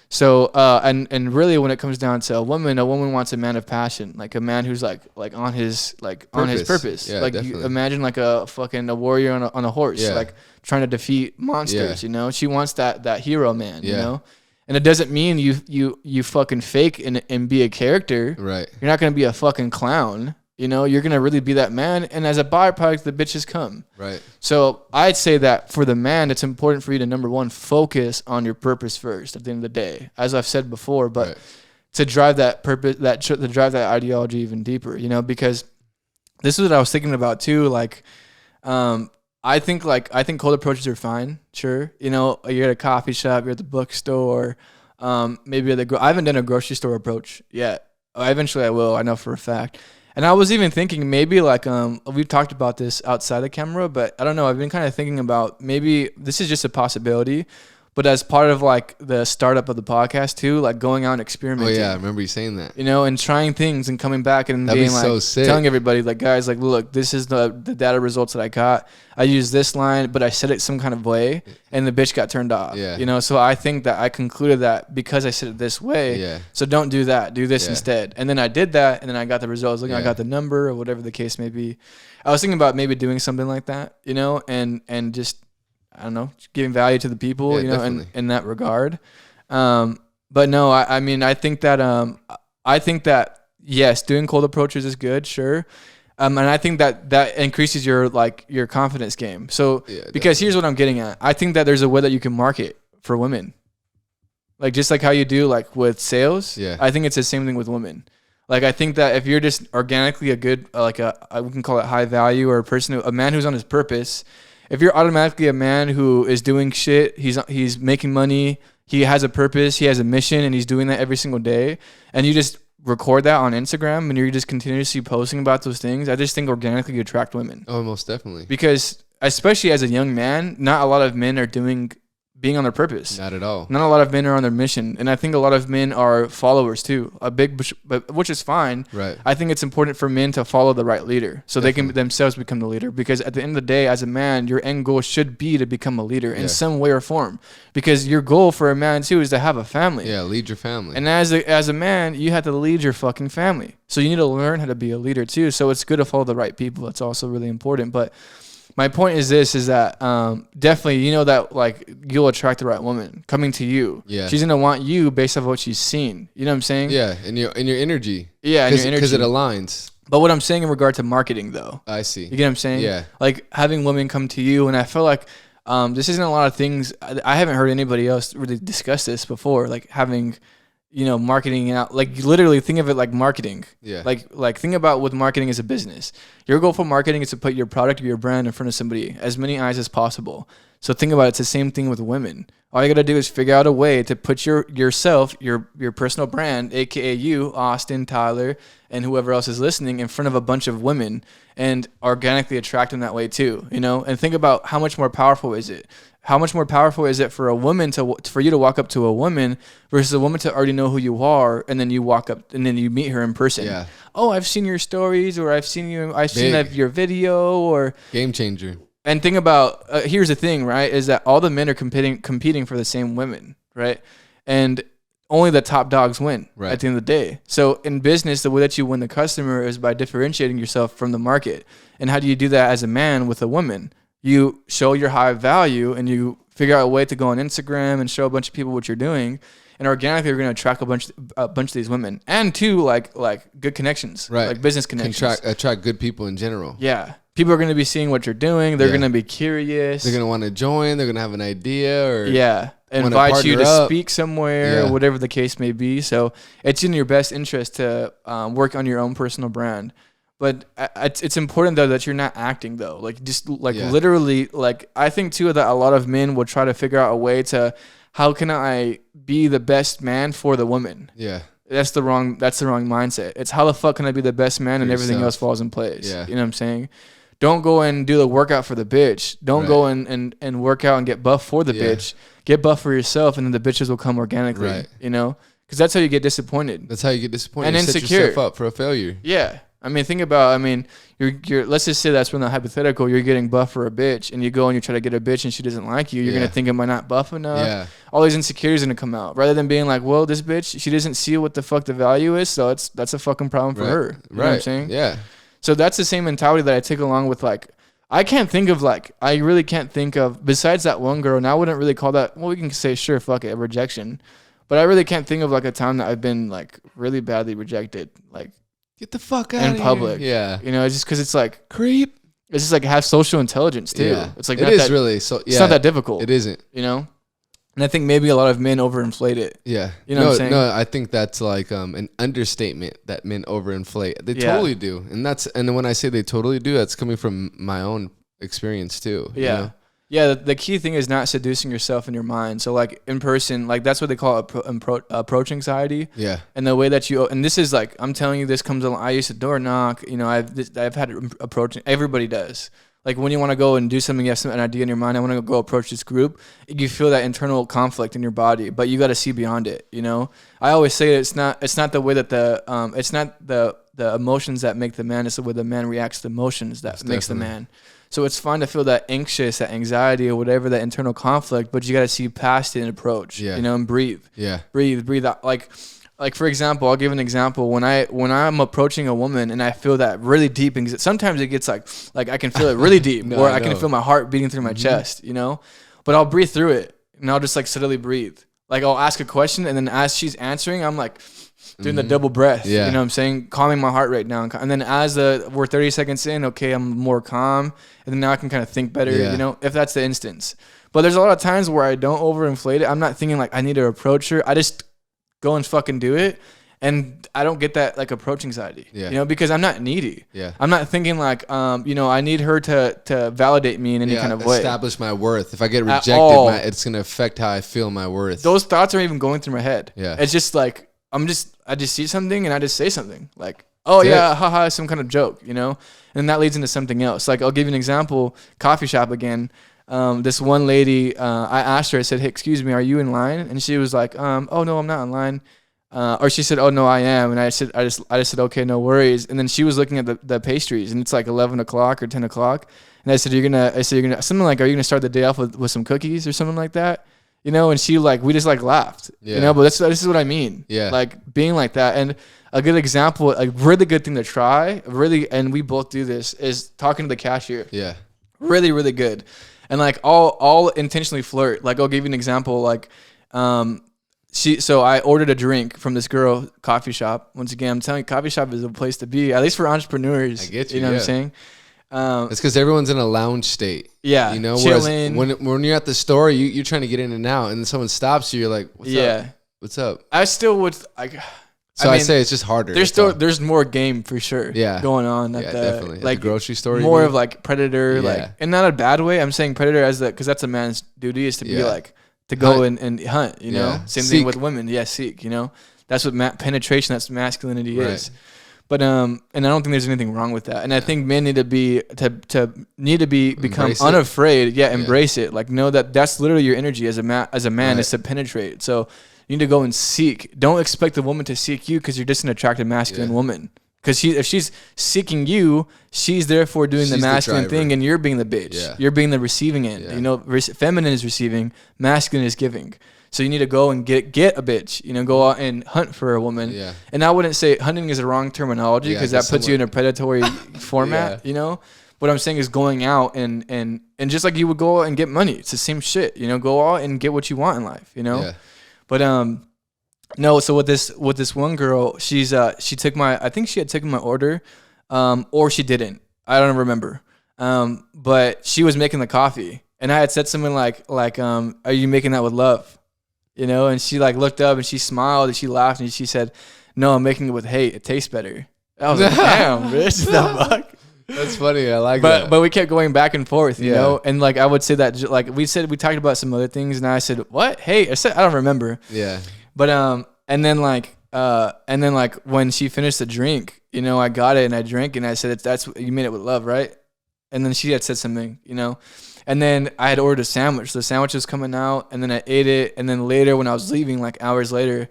So, and really when it comes down to a woman wants a man of passion, like a man who's like on his purpose. Yeah, like, you imagine like a warrior on a horse, like trying to defeat monsters, you know? She wants that hero man, you know? And it doesn't mean you fucking fake and be a character. Right. You're not going to be a fucking clown. You know, you're going to really be that man. And as a byproduct, the bitches come. Right. So I'd say that for the man, it's important for you to, number one, focus on your purpose first at the end of the day, as I've said before, but to drive that purpose, to drive that ideology even deeper, you know, because this is what I was thinking about too. Like, I think cold approaches are fine. Sure. You know, you're at a coffee shop, you're at the bookstore, maybe I haven't done a grocery store approach yet. Eventually I will. I know for a fact. And I was even thinking maybe like, we've talked about this outside the camera, but I don't know. I've been kind of thinking about maybe this is just a possibility, but as part of like the startup of the podcast too, like going out and experimenting. Oh yeah, I remember you saying that. You know, and trying things and coming back and that'd being like, so sick. Telling everybody like, guys, like, look, this is the data results that I got. I used this line, but I said it some kind of way, and the bitch got turned off. Yeah. You know, so I think that I concluded that because I said it this way. Yeah. So don't do that. Do this instead. And then I did that, and then I got the results. Looking, I got the number or whatever the case may be. I was thinking about maybe doing something like that, you know, and just, I don't know, giving value to the people, you know, in that regard. But no, I mean, I think that yes, doing cold approaches is good, sure. And I think that increases your confidence game. So, because here's what I'm getting at. I think that there's a way that you can market for women. Like, just like how you do like with sales. Yeah. I think it's the same thing with women. Like, I think that if you're just organically a good, we can call it high value, or a man who's on his purpose. If you're automatically a man who is doing shit, he's making money, he has a purpose, he has a mission, and he's doing that every single day, and you just record that on Instagram and you're just continuously posting about those things, I just think organically you attract women. Oh, most definitely. Because especially as a young man, not a lot of men are being on their purpose. Not at all. Not a lot of men are on their mission. And I think a lot of men are followers too, which is fine. Right. I think it's important for men to follow the right leader so they can themselves become the leader. Because at the end of the day, as a man, your end goal should be to become a leader in some way or form. Because your goal for a man too is to have a family. Yeah, lead your family. And as a man, you have to lead your fucking family. So you need to learn how to be a leader too. So it's good to follow the right people. It's also really important. But my point is that definitely, you know, that like you'll attract the right woman coming to you. Yeah. She's gonna want you based off what she's seen. You know what I'm saying? Yeah, and your energy. Yeah, and your energy. Because it aligns. But what I'm saying in regard to marketing, though, I see. You get what I'm saying? Yeah. Like having women come to you, and I feel like this isn't a lot of things. I haven't heard anybody else really discuss this before. Like having, marketing out. Like literally think of it like marketing. Yeah. Like think about with marketing as a business. Your goal for marketing is to put your product or your brand in front of somebody, as many eyes as possible. So think about it. It's the same thing with women. All you gotta do is figure out a way to put yourself, your personal brand, aka you, Austin, Tyler, and whoever else is listening, in front of a bunch of women, and organically attract them that way too. And think about how much more powerful is it? How much more powerful is it for a woman for you to walk up to a woman versus a woman to already know who you are, and then you walk up and then you meet her in person? Yeah. Oh, I've seen your stories, or I've seen your video, or game changer. And think about, here's the thing, right, is that all the men are competing for the same women, right? And only the top dogs win at the end of the day. So in business, the way that you win the customer is by differentiating yourself from the market. And how do you do that as a man with a woman? You show your high value, and you figure out a way to go on Instagram and show a bunch of people what you're doing. And organically, you're going to attract a bunch of these women. And two, like good connections, like business connections. Attract good people in general. Yeah. People are going to be seeing what you're doing. They're going to be curious. They're going to want to join. They're going to have an idea, or invite you to speak somewhere, or whatever the case may be. So it's in your best interest to work on your own personal brand. But it's important though that you're not acting though. Like just literally, like I think too that a lot of men will try to figure out a way to, how can I be the best man for the woman? Yeah. That's the wrong mindset. It's how the fuck can I be the best man and everything else falls in place. Yeah. You know what I'm saying? Don't go and do the workout for the bitch. Don't go and work out and get buff for the bitch. Get buff for yourself, and then the bitches will come organically. Right. Because that's how you get disappointed. That's how you get disappointed. And insecure. Set yourself up for a failure. Yeah. Think about, you're let's just say that's when the hypothetical, you're getting buff for a bitch, and you go and you try to get a bitch and she doesn't like you. You're going to think, am I not buff enough? Yeah. All these insecurities are going to come out, rather than being like, well, this bitch, she doesn't see what the fuck the value is. So that's a fucking problem for her. You know what I'm saying? Yeah. So that's the same mentality that I take along with I really can't think of, besides that one girl, and I wouldn't really call that, well, we can say, sure, fuck it, a rejection. But I really can't think of a time that I've been really badly rejected. Get the fuck out in public. Yeah. It's just because it's creep. It's just have social intelligence too. Yeah. It's it is really so. Yeah. It's not that difficult. It isn't. And I think maybe a lot of men overinflate it. Yeah. You know what I'm saying? No, I think that's an understatement that men overinflate. They totally do. And when I say they totally do, that's coming from my own experience too. Yeah. Yeah, the key thing is not seducing yourself in your mind. So in person, that's what they call approach anxiety. Yeah. And the way that and this is I'm telling you, this comes along. I used to door knock. I've had approaching. Everybody does. When you want to go and do something, you have an idea in your mind. I want to go approach this group. You feel that internal conflict in your body, but you got to see beyond it. I always say it's not the way that it's not the emotions that make the man. It's the way the man reacts to emotions that makes the man. So it's fine to feel that anxious, that anxiety, or whatever, that internal conflict, but you got to see past it and approach, and breathe. Yeah. Breathe out. For example, I'll give an example. When I'm approaching a woman and I feel that really deep, sometimes it gets like I can feel it really deep, or I can feel my heart beating through my chest, but I'll breathe through it, and I'll just steadily breathe. I'll ask a question, and then as she's answering, I'm doing the double breath, you know what I'm saying? Calming my heart rate down. And then as we're 30 seconds in, okay, I'm more calm. And then now I can kind of think better, if that's the instance. But there's a lot of times where I don't overinflate it. I'm not thinking I need to approach her. I just go and fucking do it. And I don't get that approach anxiety, because I'm not needy. Yeah. I'm not thinking I need her to validate me in any kind of way. Establish my worth. If I get rejected, it's going to affect how I feel my worth. Those thoughts aren't even going through my head. Yeah. It's just I just see something and I just say something haha, some kind of joke, and that leads into something else. I'll give you an example, coffee shop again. This one lady, I asked her, I said, hey, excuse me, are you in line? And she was like, oh no, I'm not in line. Or she said, oh no, I am. And I just said, okay, no worries. And then she was looking at the pastries, and it's 11 o'clock or 10 o'clock. And I said, you're gonna something are you gonna start the day off with some cookies or something like that? And she we just laughed, but this is what I mean. Yeah. Being like that. And a good example, a really good thing to try, and we both do this, is talking to the cashier. Yeah. Really, really good. And all intentionally flirt. I'll give you an example. So I ordered a drink from this girl, coffee shop. Once again, I'm telling you, coffee shop is a place to be, at least for entrepreneurs. I get you. You know what I'm saying? It's because everyone's in a lounge state. Yeah, you know. chilling. Whereas when you're at the store, you're trying to get in and out, and then someone stops you. You're like, "What's up? What's up?" I still would. I say it's just harder. There's more game for sure. Going on at the definitely like at the grocery store. More of like predator, like, and not a bad way. I'm saying predator as because that's a man's duty is to be like to go and hunt. You know, same thing with women. Seek. You know, that's what penetration. That's masculinity is. But and I don't think there's anything wrong with that. And I think men need to become embrace unafraid. Embrace it. Like know that that's literally your energy as a man is to penetrate. So you need to go and seek. Don't expect the woman to seek you because you're just an attractive masculine woman. Because if she's seeking you, she's therefore doing the masculine thing, and you're being the bitch. Yeah. You're being the receiving end. Yeah. You know, feminine is receiving, masculine is giving. So you need to go and get a bitch. You know, go out and hunt for a woman. Yeah. And I wouldn't say hunting is a wrong terminology because that puts you in a predatory format. You know, what I'm saying is going out and just like you would go out and get money. It's the same shit. You know, go out and get what you want in life. You know. Yeah. But no. So with this one girl, she took I think she had taken my order, or she didn't. I don't remember. But she was making the coffee, and I had said something like, "Are you making that with love?" You know, and she like looked up and she smiled and she laughed and she said, "No, I'm making it with hate. It tastes better." I was like, "Damn, bitch, the fuck." That's funny. I like that. But we kept going back and forth, you know, and like I would say that like we talked about some other things, and I said, "What? Hey," I don't remember. Yeah. But and then like when she finished the drink, you know, I got it and I drank and I said, "That's you made it with love, right?" And then she had said something, you know. And then I had ordered a sandwich. The sandwich was coming out, and then I ate it. And then later, when I was leaving, like hours later,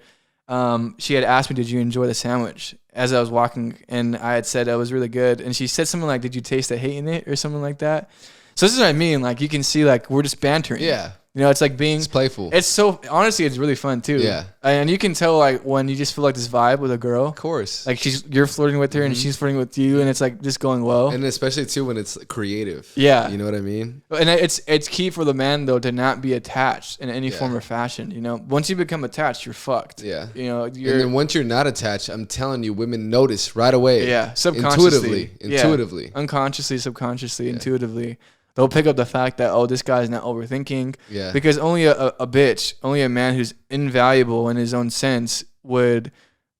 she had asked me, "Did you enjoy the sandwich?" As I was walking, and I had said it was really good. And she said something like, "Did you taste the hate in it?" or something like that. So this is what I mean. Like you can see, like we're just bantering. Yeah. You know, it's like it's playful. It's so honestly, it's really fun too. Yeah. And you can tell like when you just feel like this vibe with a girl. Of course. Like you're flirting with her and she's flirting with you, and it's like just going well. And especially too when it's creative. Yeah. You know what I mean? And it's key for the man though to not be attached in any form or fashion. You know, once you become attached, you're fucked. Yeah. You know, and then once you're not attached, I'm telling you, women notice right away. Yeah. Subconsciously. Intuitively. Yeah. Unconsciously, subconsciously, intuitively. They'll pick up the fact that, oh, this guy's not overthinking. Yeah. Because only a bitch, only a man who's invaluable in his own sense would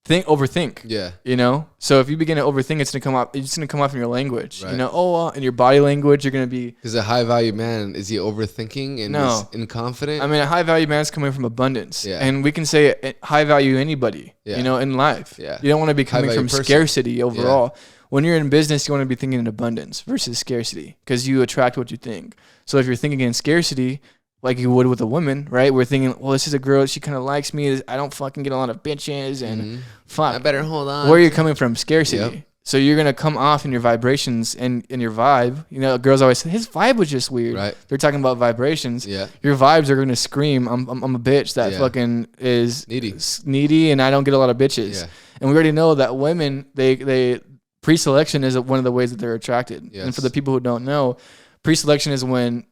overthink. Yeah. You know? So if you begin to overthink, it's gonna come off in your language. Right. You know, in your body language, you're gonna be. Because a high value man, is he overthinking and is inconfident? I mean, a high value man's coming from abundance. Yeah. And we can say high value anybody, you know, in life. Yeah. You don't want to be coming from scarcity overall. Yeah. When you're in business, you want to be thinking in abundance versus scarcity because you attract what you think. So if you're thinking in scarcity, like you would with a woman, right? We're thinking, well, this is a girl. She kind of likes me. I don't fucking get a lot of bitches and fuck. I better hold on. Where are you coming from? Scarcity. Yep. So you're going to come off in your vibrations and in your vibe. You know, girls always say, his vibe was just weird. Right. They're talking about vibrations. Yeah. Your vibes are going to scream, I'm a bitch that fucking is needy and I don't get a lot of bitches. Yeah. And we already know that women, they pre-selection is one of the ways that they're attracted. Yes. And for the people who don't know, pre-selection is when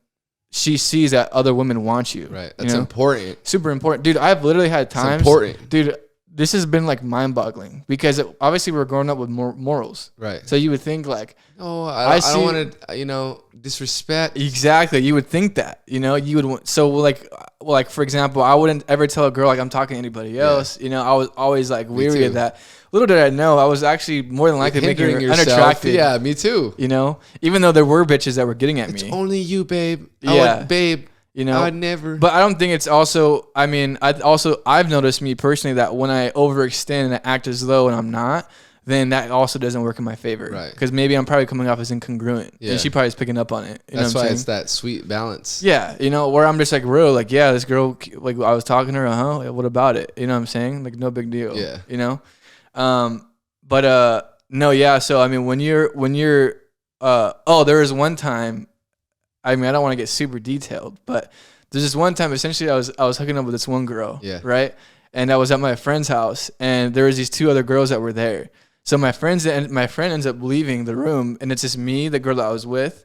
she sees that other women want you. Right. That's important. Super important. Dude, I've literally had times. It's important. Dude, this has been like mind-boggling because obviously we're growing up with morals. Right. So you would think like, oh, I don't want to, disrespect. Exactly. You would think that, you would. So like for example, I wouldn't ever tell a girl like I'm talking to anybody else. Yeah. I was always like weary of that. Little did I know, I was actually more than likely making her unattractive. Yeah, me too. Even though there were bitches that were getting at me. It's only you, babe. I would never. But I don't think it's also. I mean, I've noticed me personally that when I overextend and I act as though and I'm not, then that also doesn't work in my favor. Right. Because maybe I'm probably coming off as incongruent. Yeah. And she probably is picking up on it. That's why it's that sweet balance. Yeah. Where I'm just like real, like, yeah, this girl, like I was talking to her, like, what about it? You know what I'm saying? Like, no big deal. Yeah. No, yeah. So, I mean, when you're, there was one time, I mean, I don't want to get super detailed, but there's this one time, essentially I was hooking up with this one girl. Yeah. Right. And I was at my friend's house and there was these two other girls that were there. So my friend ends up leaving the room and it's just me, the girl that I was with,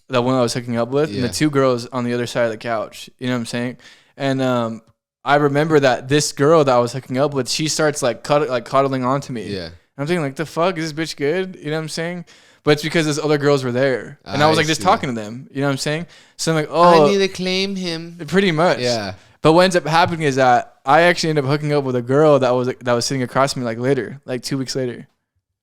the one I was hooking up with, and the two girls on the other side of the couch. You know what I'm saying? And, I remember that this girl that I was hooking up with, she starts like cuddling onto me. Yeah. I'm thinking like, the fuck, is this bitch good? You know what I'm saying? But it's because those other girls were there, and I was like just talking to them. You know what I'm saying? So I'm like, oh, I need to claim him. Pretty much. Yeah. But what ends up happening is that I actually ended up hooking up with a girl that was sitting across from me like later, like 2 weeks later.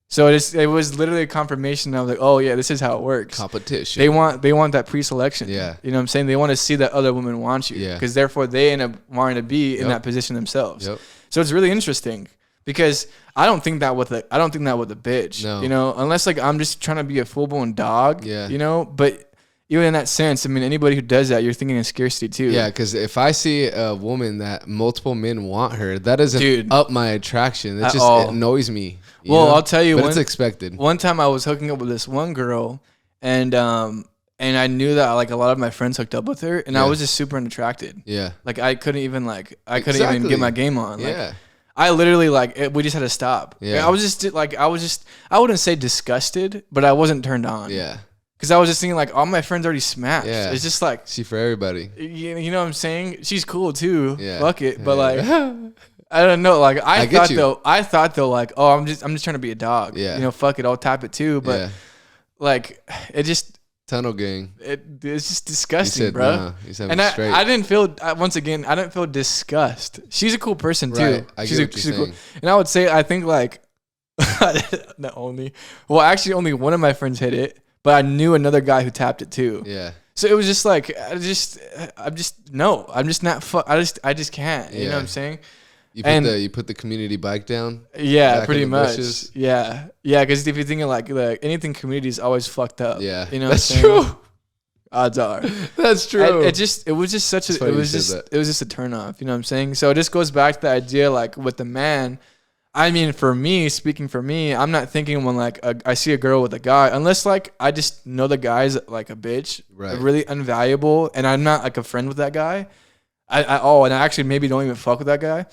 So it was literally a confirmation. I was like, oh yeah, this is how it works. Competition. They want that pre-selection. Yeah. You know what I'm saying? They want to see that other woman wants you. Yeah. Because therefore they end up wanting to be in that position themselves. Yep. So it's really interesting because I don't think that with a bitch. No. You know, unless like I'm just trying to be a full-blown dog. Yeah. You know, but even in that sense, I mean, anybody who does that, you're thinking of scarcity too. Yeah, because if I see a woman that multiple men want her, that doesn't up my attraction. It just it annoys me. Well, I'll tell you, but it's expected. One time I was hooking up with this one girl, and I knew that like a lot of my friends hooked up with her, and I was just super unattracted. Yeah, like I couldn't even get my game on. Like, yeah. I literally we just had to stop. Yeah. I wouldn't say disgusted, but I wasn't turned on. Yeah. Because I was just thinking like all my friends already smashed. Yeah. It's just like she for everybody. You know what I'm saying? She's cool too. Yeah. Fuck it. But like I don't know. Like I thought though like, oh, I'm just trying to be a dog. Yeah. You know, fuck it, I'll tap it too. But like it just tunnel gang. It's just disgusting, bro. And I didn't feel once again. I didn't feel disgust. She's a cool person too. Right. She's cool. And I would say I think like only one of my friends hit it, but I knew another guy who tapped it too. Yeah. So it was just like I'm just not. I just can't. You know what I'm saying? You put the community bike down. Yeah, pretty much. Bushes. Yeah. Because if you're thinking like anything community is always fucked up. Yeah, you know that's true. Odds are. That's true. It was just a turn off. You know what I'm saying? So it just goes back to the idea like with the man. I mean, speaking for me, I'm not thinking when like I see a girl with a guy, unless like I just know the guy's like a bitch, right? Really unvaluable, and I'm not like a friend with that guy. And I actually maybe don't even fuck with that guy.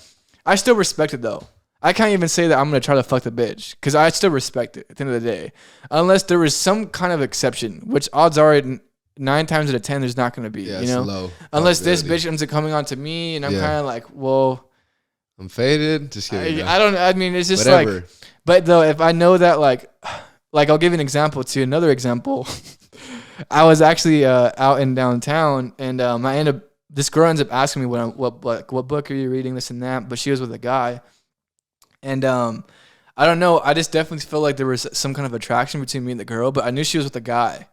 I still respect it though. I can't even say that I'm gonna try to fuck the bitch because I still respect it at the end of the day, unless there was some kind of exception, which odds are 9 times out of 10 there's not gonna be. Yeah, you know, low unless this bitch ends up coming on to me and I'm kind of like, well. I'm faded. Just kidding. I mean, it's just whatever. like, but though, if I know that, like I'll give you an example to another example. I was actually out in downtown, and this girl ends up asking me what book are you reading, this and that, but she was with a guy, and I don't know. I just definitely felt like there was some kind of attraction between me and the girl, but I knew she was with a guy.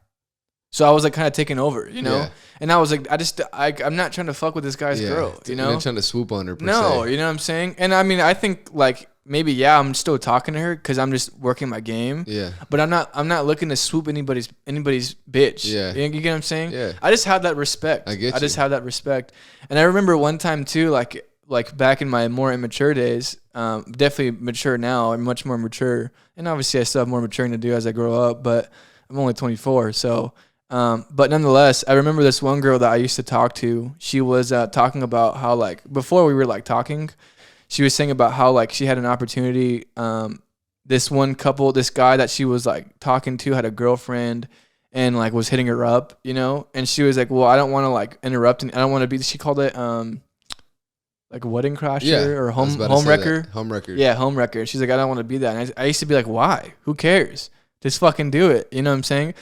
So I was like kind of taking over, you know? Yeah. And I was like, I'm not trying to fuck with this guy's girl, you know? You're not trying to swoop on her per No, se. you know what I'm saying? And I mean, I think like maybe, I'm still talking to her because I'm just working my game. Yeah. But I'm not looking to swoop anybody's bitch. Yeah. You get what I'm saying? Yeah. I just have that respect. I just have that respect. And I remember one time too, like back in my more immature days, definitely mature now. I'm much more mature. And obviously I still have more maturing to do as I grow up, but I'm only 24. So... but nonetheless, I remember this one girl that I used to talk to. She was talking about how like before we were like talking, she was saying about how like she had an opportunity. This guy that she was like talking to had a girlfriend and like was hitting her up, you know. And she was like, "Well, I don't want to like interrupt, and I don't want to be." She called it like wedding crasher or home wrecker. Home wrecker. Yeah, home wrecker. She's like, "I don't want to be that." And I used to be like, "Why? Who cares? Just fucking do it." You know what I'm saying?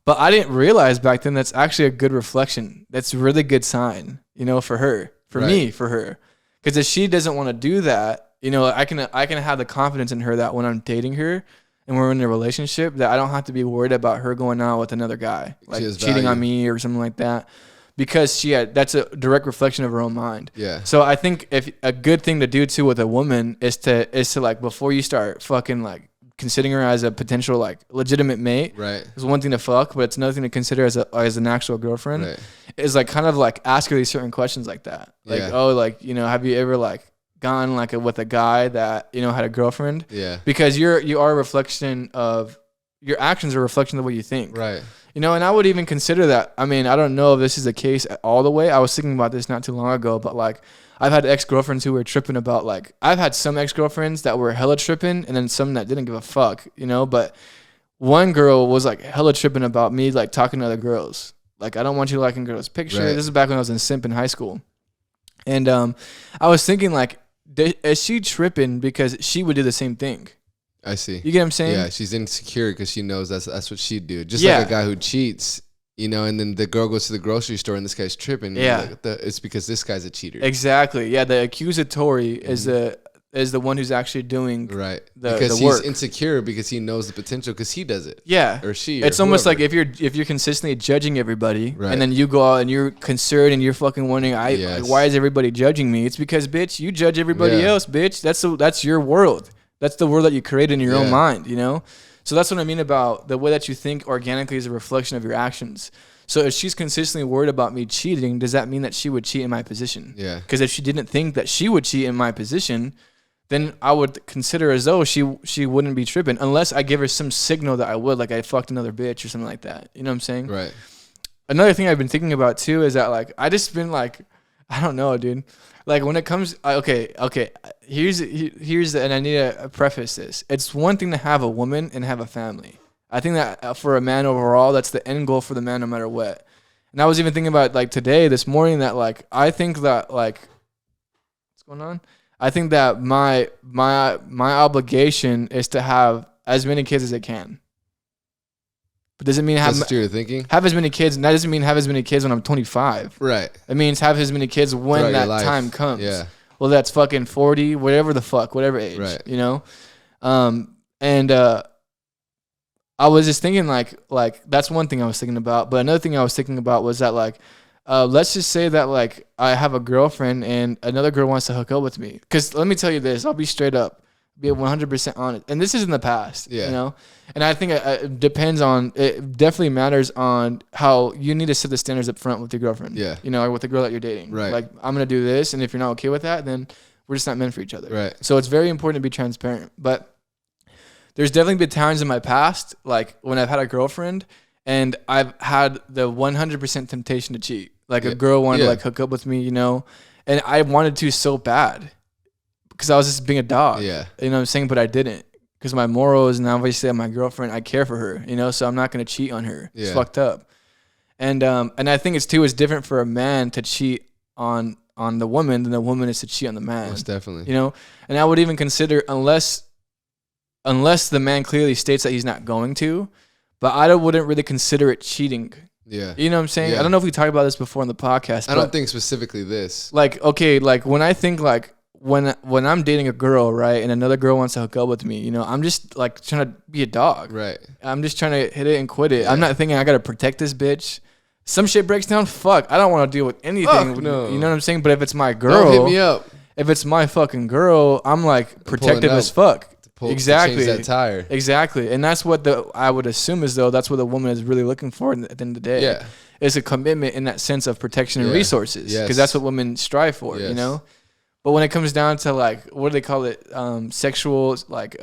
But I didn't realize back then that's actually a good reflection. That's a really good sign, you know, for her, for me, for her. Because if she doesn't want to do that, you know, I can have the confidence in her that when I'm dating her and we're in a relationship, that I don't have to be worried about her going out with another guy, like cheating on me or something like that. Because that's a direct reflection of her own mind. Yeah. So I think if a good thing to do too with a woman is to like before you start fucking like considering her as a potential like legitimate mate, right? It's one thing to fuck, but it's another thing to consider as an actual girlfriend. Right. Is like kind of like ask her these certain questions like that, like like you know, have you ever like gone like with a guy that you know had a girlfriend? Yeah. Because you are a reflection of your actions are a reflection of what you think, right? You know, and I would even consider that. I mean, I don't know if this is the case all the way. I was thinking about this not too long ago, but like. I've had ex-girlfriends who were tripping about like I've had some ex-girlfriends that were hella tripping and then some that didn't give a fuck, you know, but one girl was like hella tripping about me like talking to other girls. Like I don't want you liking girls' pictures. Right. This is back when I was in simp in high school. And I was thinking like, is she tripping because she would do the same thing? I see. You get what I'm saying? Yeah, she's insecure because she knows that's what she'd do. Just Yeah. like a guy who cheats, you know, and then the girl goes to the grocery store and this guy's tripping. Yeah. Like, it's because this guy's a cheater. Exactly. Yeah, the accusatory is the one who's actually doing Right. the because work. he's insecure because he knows the potential because he does it. Yeah. Or she. It's or almost whoever. like if you're consistently judging everybody, Right. and then you go out and you're concerned and you're fucking wondering, Yes. like, why is everybody judging me? It's because, bitch, you judge everybody Yeah. else, bitch. That's your world. That's the world that you create in your own Yeah. mind, you know? So that's what I mean about the way that you think organically is a reflection of your actions. So if she's consistently worried about me cheating, does that mean that she would cheat in my position? Yeah. Because if she didn't think that she would cheat in my position, then I would consider as though she wouldn't be tripping unless I give her some signal that I would, like I fucked another bitch or something like that. You know what I'm saying? Right. Another thing I've been thinking about too is that like I just been like, I don't know, dude. Like when it comes, okay. Here's and I need to preface this. It's one thing to have a woman and have a family. I think that for a man overall, that's the end goal for the man, no matter what. And I was even thinking about like today, this morning, that like I think that like, what's going on? I think that my obligation is to have as many kids as I can. But doesn't mean That's what you're thinking? have as many kids. And that doesn't mean have as many kids when I'm 25. Right. It means have as many kids when Throughout your that life. time comes. Yeah. Well, that's fucking 40, whatever the fuck, whatever age. Right. You know? And I was just thinking like that's one thing I was thinking about. But another thing I was thinking about was that like, let's just say that like I have a girlfriend and another girl wants to hook up with me. Because let me tell you this, I'll be straight up, be 100% honest. And this is in the past, Yeah. you know? And I think it depends on, it definitely matters on how you need to set the standards up front with your girlfriend. Yeah. You know, or with the girl that you're dating. Right. Like, I'm going to do this. And if you're not okay with that, then we're just not meant for each other. Right. So it's very important to be transparent. But there's definitely been times in my past, like when I've had a girlfriend and I've had the 100% temptation to cheat. Like a girl wanted to like hook up with me, you know, and I wanted to so bad because I was just being a dog. Yeah. You know what I'm saying? But I didn't because my morals, and obviously I'm my girlfriend, I care for her, you know, so I'm not going to cheat on her. It's fucked up. And I think it's different for a man to cheat on the woman than the woman is to cheat on the man. Most definitely. You know, and I would even consider unless the man clearly states that he's not going to, but I wouldn't really consider it cheating. Yeah. You know what I'm saying? Yeah. I don't know if we talked about this before in the podcast. I don't think specifically this. Like, okay, like when I think like when I'm dating a girl, right, and another girl wants to hook up with me, you know, I'm just like trying to be a dog. Right. I'm just trying to hit it and quit it. I'm not thinking I got to protect this bitch. Some shit breaks down, fuck. I don't want to deal with anything. Fuck no. You know what I'm saying? But if it's my girl, Don't hit me up. if it's my fucking girl, I'm like protective up. as fuck. To Exactly. change that tire. Exactly. And that's what I would assume is though, that's what the woman is really looking for at the end of the day. Yeah. It's a commitment in that sense of protection and Yeah. resources. Yes. Because that's what women strive for, you Yes. know? But when it comes down to like, what do they call it? Sexual, like,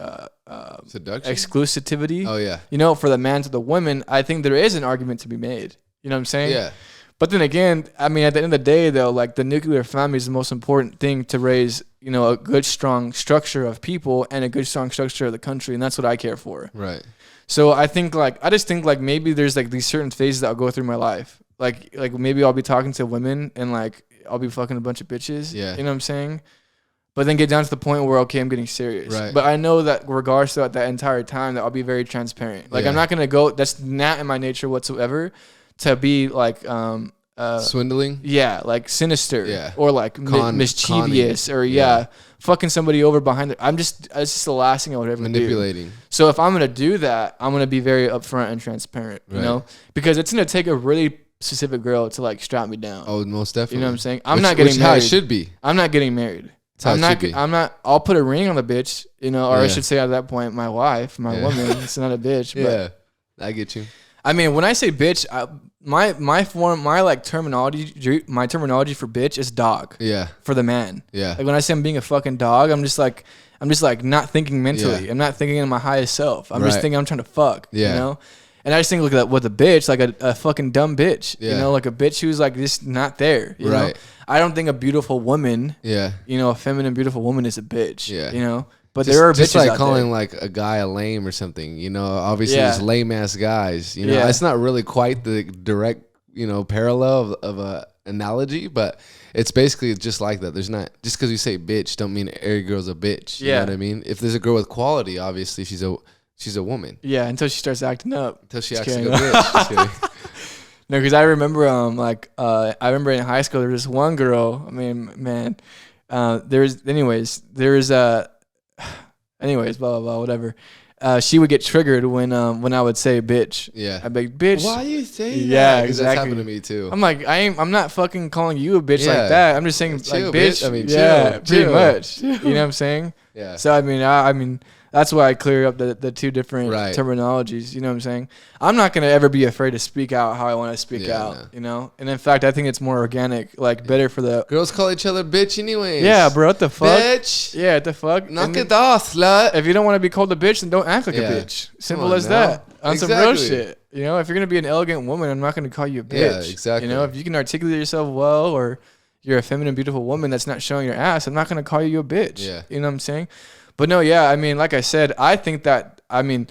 Seduction? exclusivity. Oh, yeah. You know, for the man to the woman, I think there is an argument to be made. You know what I'm saying? Yeah. But then again, I mean, at the end of the day, though, like the nuclear family is the most important thing to raise, you know, a good, strong structure of people and a good, strong structure of the country. And that's what I care for. Right. So I think I just think maybe there's like these certain phases that I'll go through my life. Like maybe I'll be talking to women and like I'll be fucking a bunch of bitches. Yeah. You know what I'm saying? But then get down to the point where, okay, I'm getting serious. Right. But I know that regardless throughout that entire time that I'll be very transparent. Like Yeah. I'm not going to go, that's not in my nature whatsoever to be like, Swindling? yeah, like sinister, Yeah. or like mischievous, or fucking somebody over behind it. It's just the last thing I would ever do. Manipulating. So if I'm gonna do that, I'm gonna be very upfront and transparent, you Right. know, because it's gonna take a really specific girl to like strap me down. Oh, most definitely. You know what I'm saying? I'm not getting which married. how it should be. I'm not getting married. That's how it should be. I'm not. I'll put a ring on the bitch, you know, or I Yeah. should say at that point, my wife, my Yeah. woman. It's not a bitch. But Yeah. I get you. I mean, when I say bitch, my terminology for bitch is dog. Yeah. For the man. Yeah. Like when I say I'm being a fucking dog, I'm just like not thinking mentally. Yeah. I'm not thinking in my highest self. I'm just Right. thinking I'm trying to fuck. Yeah. You know? And I just think look at that with a bitch, like a fucking dumb bitch. You Yeah. know, like a bitch who's like just not there. You know? Right. I don't think a beautiful woman, Yeah. you know, a feminine, beautiful woman is a bitch. Yeah. You know? But Just, there are just bitches like out calling there. like a guy a lame or something, you know, obviously Yeah. there's lame ass guys, you know, Yeah. it's not really quite the direct, you know, parallel of a analogy, but it's basically just like that. There's not, just because you say bitch don't mean every girl's a bitch. You know what I mean? If there's a girl with quality, obviously she's a woman. Yeah, until she starts acting up. Until she acts like a bitch. Just kidding. No, because I remember I remember in high school there was this one girl. I mean, man, anyways, blah blah blah, whatever. She would get triggered when I would say bitch. Yeah. I'd be like, bitch. Why you saying that? Yeah, Because exactly. that's happened to me too. I'm like, I'm not fucking calling you a bitch like that. I'm just saying Chill, like bitch. bitch. I mean, yeah, chill. pretty much. You know what I'm saying? Yeah. So I mean, that's why I clear up the two different Right. terminologies. You know what I'm saying? I'm not gonna ever be afraid to speak out how I want to speak out. No. You know, and in fact, I think it's more organic, like better for the. Girls call each other bitch anyways. Yeah, bro. What the fuck? Bitch. Yeah, what the fuck? Knock And it off, slut. if you don't want to be called a bitch, then don't act like Yeah. a bitch. Simple on as now. that. On some real Exactly. shit. You know, if you're gonna be an elegant woman, I'm not gonna call you a bitch. Yeah, exactly. You know, if you can articulate yourself well, or you're a feminine, beautiful woman that's not showing your ass, I'm not gonna call you a bitch. Yeah. You know what I'm saying? But no, yeah, I mean, like I said, I think that, I mean,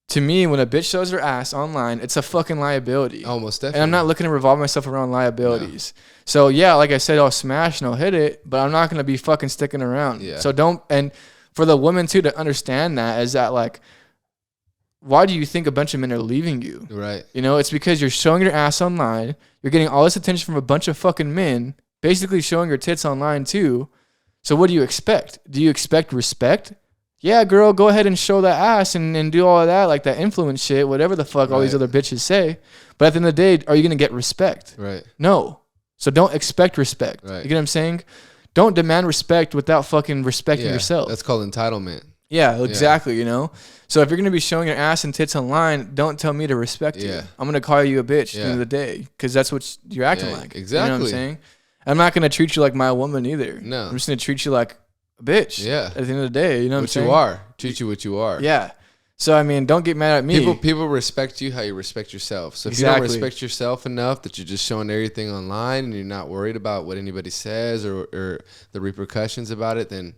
to me, when a bitch shows her ass online, it's a fucking liability. Almost definitely. And I'm not looking to revolve myself around liabilities. So yeah, like I said, I'll smash and I'll hit it, but I'm not gonna be fucking sticking around. Yeah. So don't, and for the women too to understand that is that like, why do you think a bunch of men are leaving you? Right. You know, it's because you're showing your ass online. You're getting all this attention from a bunch of fucking men, basically showing your tits online too. So what do you expect? Do you expect respect? Yeah, girl, go ahead and show that ass and do all of that, like that influence shit, whatever the fuck all these Right. other bitches say. But at the end of the day, are you going to get respect? Right. No. So don't expect respect. Right. You get what I'm saying? Don't demand respect without fucking respecting Yeah. yourself. That's called entitlement. Yeah, exactly, you know? So if you're going to be showing your ass and tits online, don't tell me to respect you. Yeah. I'm going to call you a bitch at the Yeah. end of the day because that's what you're acting Yeah, like. You know what exactly. I'm saying? I'm not going to treat you like my woman either. No. I'm just going to treat you like a bitch. Yeah. At the end of the day, you know what I'm What saying? you are. Treat you what you are. Yeah. So, I mean, don't get mad at me. People respect you how you respect yourself. So if you Exactly. don't respect yourself enough that you're just showing everything online and you're not worried about what anybody says or the repercussions about it, then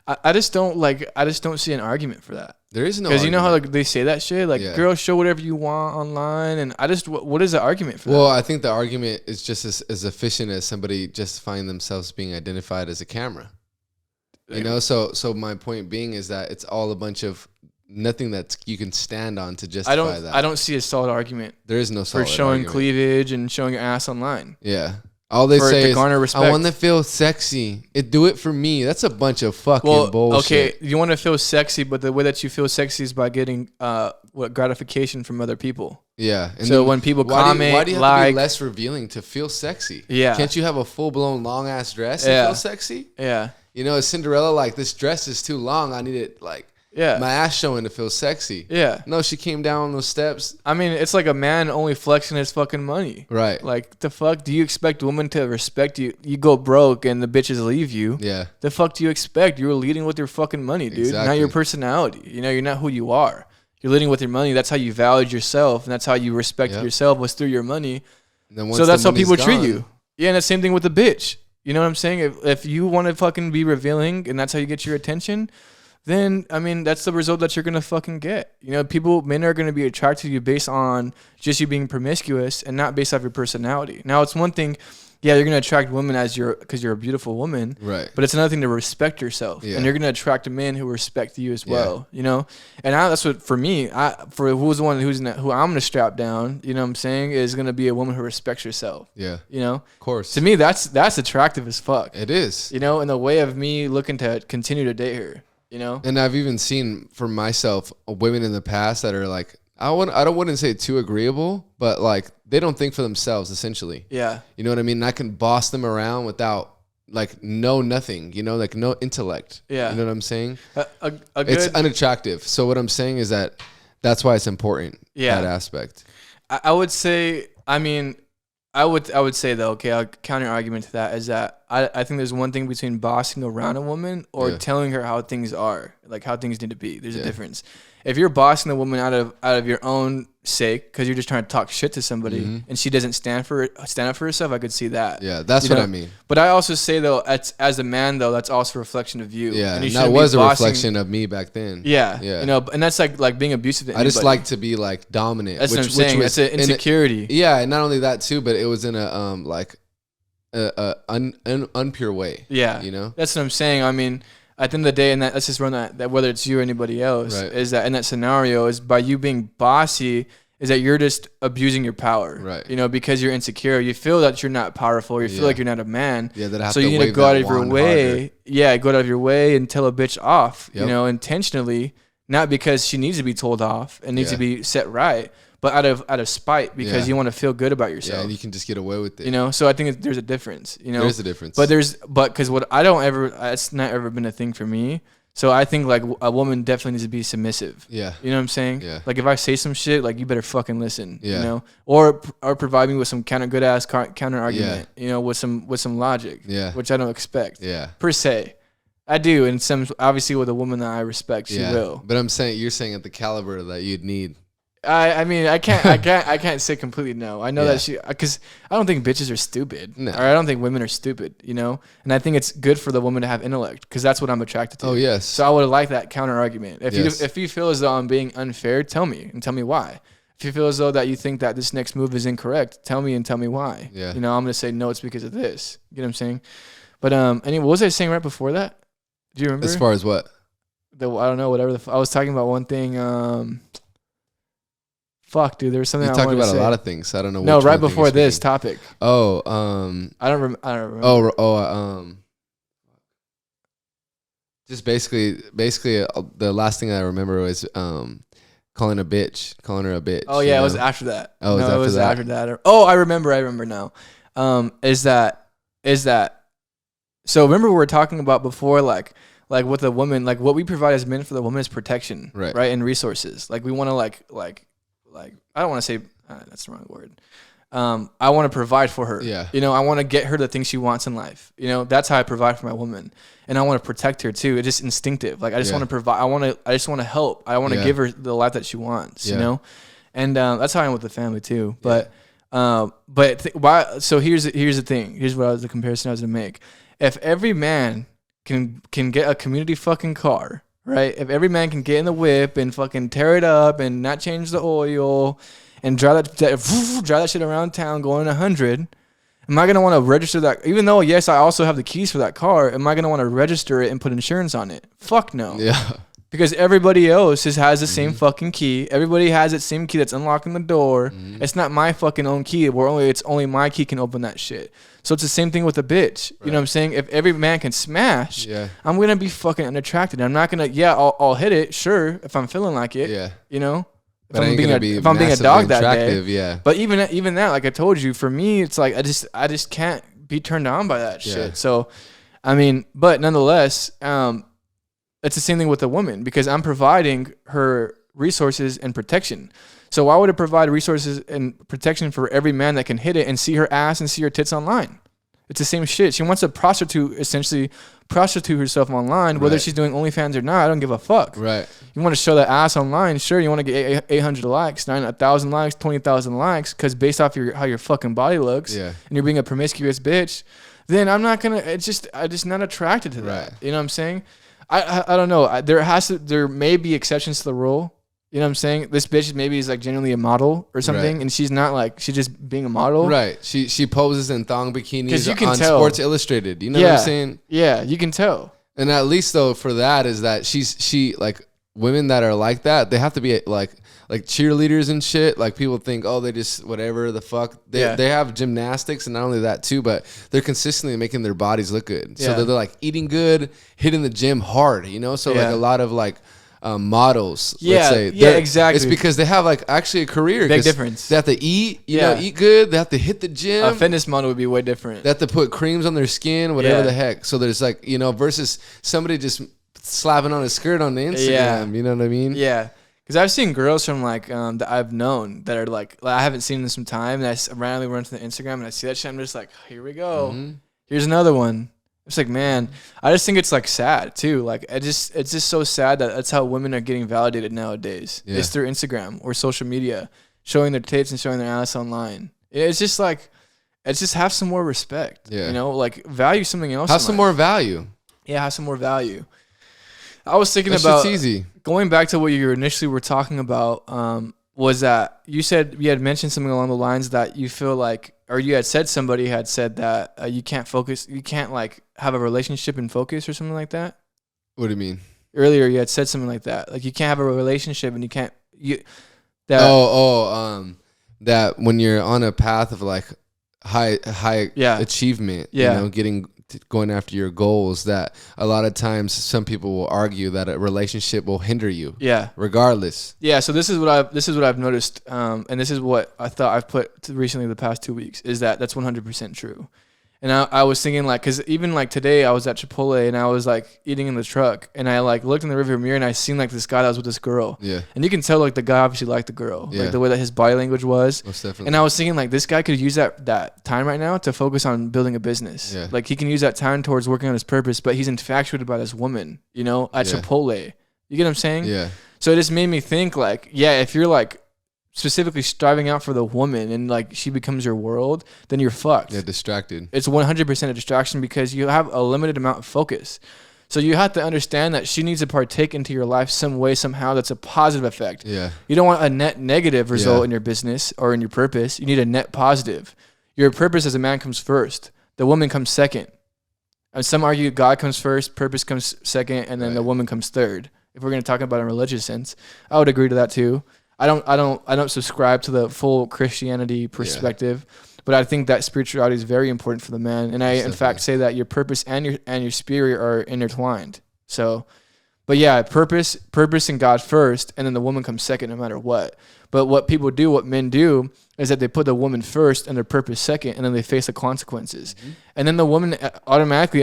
I just don't see an argument for that. there is no Because you know how argument. like, they say that shit? Like, Yeah. girls, show whatever you want online. And what is the argument for Well, that? I think the argument is just as efficient as somebody justifying themselves being identified as a camera. You know, so my point being is that it's all a bunch of nothing that you can stand on to justify that. I don't see a solid argument There is no for solid showing argument. cleavage and showing your ass online. Yeah. All they For it say to is, garner I respect. want to feel sexy. Do it for me. That's a bunch of fucking bullshit. okay, you want to feel sexy, but the way that you feel sexy is by getting gratification from other people. Yeah. And So then when people why comment, do you have to like- be less revealing to feel sexy? Yeah. Can't you have a full blown long ass dress Yeah. and feel sexy? Yeah, You know, is Cinderella like, this dress is too long. I need it like yeah, my ass showing to feel sexy. yeah. No, she came down those steps. I mean, it's like a man only flexing his fucking money. Right. Like, the fuck? Do you expect women to respect you? You go broke and the bitches leave you. Yeah. The fuck do you expect? You're leading with your fucking money, dude. Not Exactly. your personality. You know, you're not who you are. You're leading with your money. That's how you valued yourself, and that's how you respected Yep. yourself was through your money. And then once So that's the how people money's treat gone- you. Yeah, and the same thing with the bitch. You know what I'm saying? If you want to fucking be revealing and that's how you get your attention, then I mean that's the result that you're gonna fucking get. You know, men are gonna be attracted to you based on just you being promiscuous and not based off your personality. Now it's one thing, yeah, you're gonna attract women because you're a beautiful woman, Right. but it's another thing to respect yourself, Yeah. and you're gonna attract men who respect you as Yeah. well. You know, and that's what for me. For who's the one who I'm gonna strap down. You know what I'm saying is gonna be a woman who respects herself. Yeah. You know, Of course. to me that's attractive as fuck. It is. You know, in the way of me looking to continue to date her. You know, And I've even seen for myself women in the past that are like, I wouldn't say too agreeable, but like they don't think for themselves essentially. yeah, You know what I mean? And I can boss them around without like nothing, you know, like no intellect. Yeah. You know what I'm saying? a It's good. unattractive. So what I'm saying is that's why it's important. Yeah. That aspect. I would say. I mean, I would say though. Okay, I'll counter argument to that is that I think there's one thing between bossing around a woman or Yeah. telling her how things are, like how things need to be. There's a Yeah. difference. If you're bossing the woman out of your own sake because you're just trying to talk shit to somebody and she doesn't stand up for herself, I could see that. Mm-hmm. Yeah, that's You what know? I mean. But I also say though, as a man though, that's also a reflection of you. Yeah, and you and that shouldn't be was a bossing- reflection of me back then. Yeah, Yeah. You know, and that's like being abusive to I just anybody. like to be like dominant. That's what I'm saying. That's an in a- insecurity. Yeah, and not only that too, but it was in a like unpure way. Yeah. You know? That's what I'm saying. I mean, at the end of the day, and let's just run that whether it's you or anybody else, Right. is that in that scenario is by you being bossy, is that you're just abusing your power. Right. You know, because you're insecure. You feel that you're not powerful. You feel like you're not a man. Yeah, that I have so to you need to wave go out that of your wand way. harder. Yeah, go out of your way and tell a bitch off, Yep. you know, intentionally, not because she needs to be told off and needs to be set right, but out of spite because you want to feel good about yourself. Yeah, and you can just get away with it. You know, so I think there's a difference. You know, There's a difference. but because what I don't ever, it's not ever been a thing for me. So I think like a woman definitely needs to be submissive. Yeah. You know what I'm saying? Yeah. Like if I say some shit, like you better fucking listen. Yeah. You know, or provide me with some good ass counter argument. Yeah. You know, with some logic. Yeah. Which I don't expect. Yeah. Per se, I do, and some obviously with a woman that I respect, she will. But you're saying at the caliber that you'd need. I mean, I can't say completely no. I know Yeah. that because I don't think bitches are stupid, No. or I don't think women are stupid, you know. And I think it's good for the woman to have intellect because that's what I'm attracted to. Oh, yes. So I would like that counter argument. Yes. If you feel as though I'm being unfair, tell me and tell me why. If you feel as though that you think that this next move is incorrect, tell me why. Yeah. You know, I'm gonna say no, it's because of this. You know what I'm saying? But anyway, what was I saying right before that? Do you remember? As far as what? I don't know. Whatever. I was talking about one thing. Fuck, dude. There was something You I talked wanted to about a say. lot of things. I don't know. No, which right one thing before you're this speaking. topic. Oh, I don't remember. just basically, the last thing I remember was calling her a bitch. Oh yeah, it was after that. Oh, no, it was after after that. Oh, I remember now. Is that? So remember we were talking about before, like with a woman, like what we provide as men for the woman is protection, Right. and resources. Like we want to like I don't want to say that's the wrong word. I want to provide for her. Yeah. You know, I want to get her the things she wants in life. You know, that's how I provide for my woman, and I want to protect her too. It's just instinctive. Like I just want to provide. I just want to help. I want to give her the life that she wants. You know, and that's how I am with the family too. But why? So here's the thing. Here's the comparison I was gonna make. If every man can get a community fucking car, right? If every man can get in the whip and fucking tear it up and not change the oil and drive that shit around town going 100, am I gonna want to register that? Even though yes, I also have the keys for that car, am I gonna want to register it and put insurance on it? Fuck no. Yeah. Because everybody else has the same fucking key. Everybody has that same key that's unlocking the door. It's not my fucking own key. It's only my key can open that shit. So it's the same thing with a bitch. You know what I'm saying? If every man can smash, I'm gonna be fucking unattracted. I'm not gonna. Yeah, I'll hit it. Sure, if I'm feeling like it. Yeah. You know, But if I'm being a dog that day. Yeah. But even that, like I told you, for me, it's like I just can't be turned on by that shit. So, I mean, but nonetheless, it's the same thing with a woman because I'm providing her resources and protection. So why would it provide resources and protection for every man that can hit it and see her ass and see her tits online? It's the same shit. She wants to essentially prostitute herself online, whether she's doing OnlyFans or not. I don't give a fuck. Right. You want to show that ass online? Sure. You want to get 800 likes, 1,000 likes, 20,000 likes, because based off how your fucking body looks, and you're being a promiscuous bitch, then I'm not gonna. I'm just not attracted to that. Right. You know what I'm saying? I don't know. There may be exceptions to the rule. You know what I'm saying? This bitch maybe is like genuinely a model or something, and she's not like, she's just being a model. Right. She poses in thong bikinis you can on tell. Sports Illustrated. You know what I'm saying? Yeah, you can tell. And at least though for that is that she like women that are like that, they have to be like cheerleaders and shit. Like people think, oh, they just whatever the fuck. They have gymnastics and not only that too, but they're consistently making their bodies look good. So they're like eating good, hitting the gym hard, you know? So like a lot of like models, let's say. Exactly. It's because they have like actually a career. Big difference. They have to eat, you know, eat good. They have to hit the gym. A fitness model would be way different. They have to put creams on their skin, whatever the heck. So there's like, you know, versus somebody just slapping on a skirt on the Instagram. You know what I mean? Yeah. Because I've seen girls from like that I've known that are like I haven't seen in some time. And I randomly run to the Instagram and I see that shit. I'm just like, here we go. Here's another one. It's like, man, I just think it's like sad too. Like it's just so sad that that's how women are getting validated nowadays. It's through Instagram or social media, showing their tits and showing their ass online. It's just like, it's just have some more respect. You know, like value something else. Have some more value. Yeah, have some more value. I was thinking That about shit's easy. Going back to what you initially were talking about. was that you had mentioned something along the lines that you feel like, or you had said somebody had said that you can't like have a relationship and focus or something like that. What do you mean? Earlier you had said something like that. Like you can't have a relationship and you can't that when you're on a path of like high achievement, going after your goals, that a lot of times some people will argue that a relationship will hinder you. Yeah. Regardless. Yeah. So this is what I've noticed, and this is what I thought I've put recently the past 2 weeks, is that's 100% true. And I was thinking like, cause even like today I was at Chipotle and I was like eating in the truck and I like looked in the rearview mirror and I seen like this guy that was with this girl. Yeah. And you can tell like the guy obviously liked the girl, like the way that his body language was. Most definitely. And I was thinking like this guy could use that time right now to focus on building a business. Yeah. Like he can use that time towards working on his purpose, but he's infatuated by this woman, at Chipotle. You get what I'm saying? Yeah. So it just made me think like, if you're like specifically striving out for the woman and like she becomes your world, then you're fucked. Yeah, distracted. It's 100% a distraction because you have a limited amount of focus. So you have to understand that she needs to partake into your life some way, somehow that's a positive effect. Yeah. You don't want a net negative result in your business or in your purpose. You need a net positive. Your purpose as a man comes first. The woman comes second. And some argue God comes first, purpose comes second, and then the woman comes third. If we're going to talk about it in a religious sense, I would agree to that too. I don't subscribe to the full Christianity perspective, but I think that spirituality is very important for the man. And I, in fact, say that your purpose and your spirit are intertwined. So, but yeah, purpose and God first, and then the woman comes second no matter what. But what men do, is that they put the woman first and their purpose second, and then they face the consequences. Mm-hmm. And then the woman automatically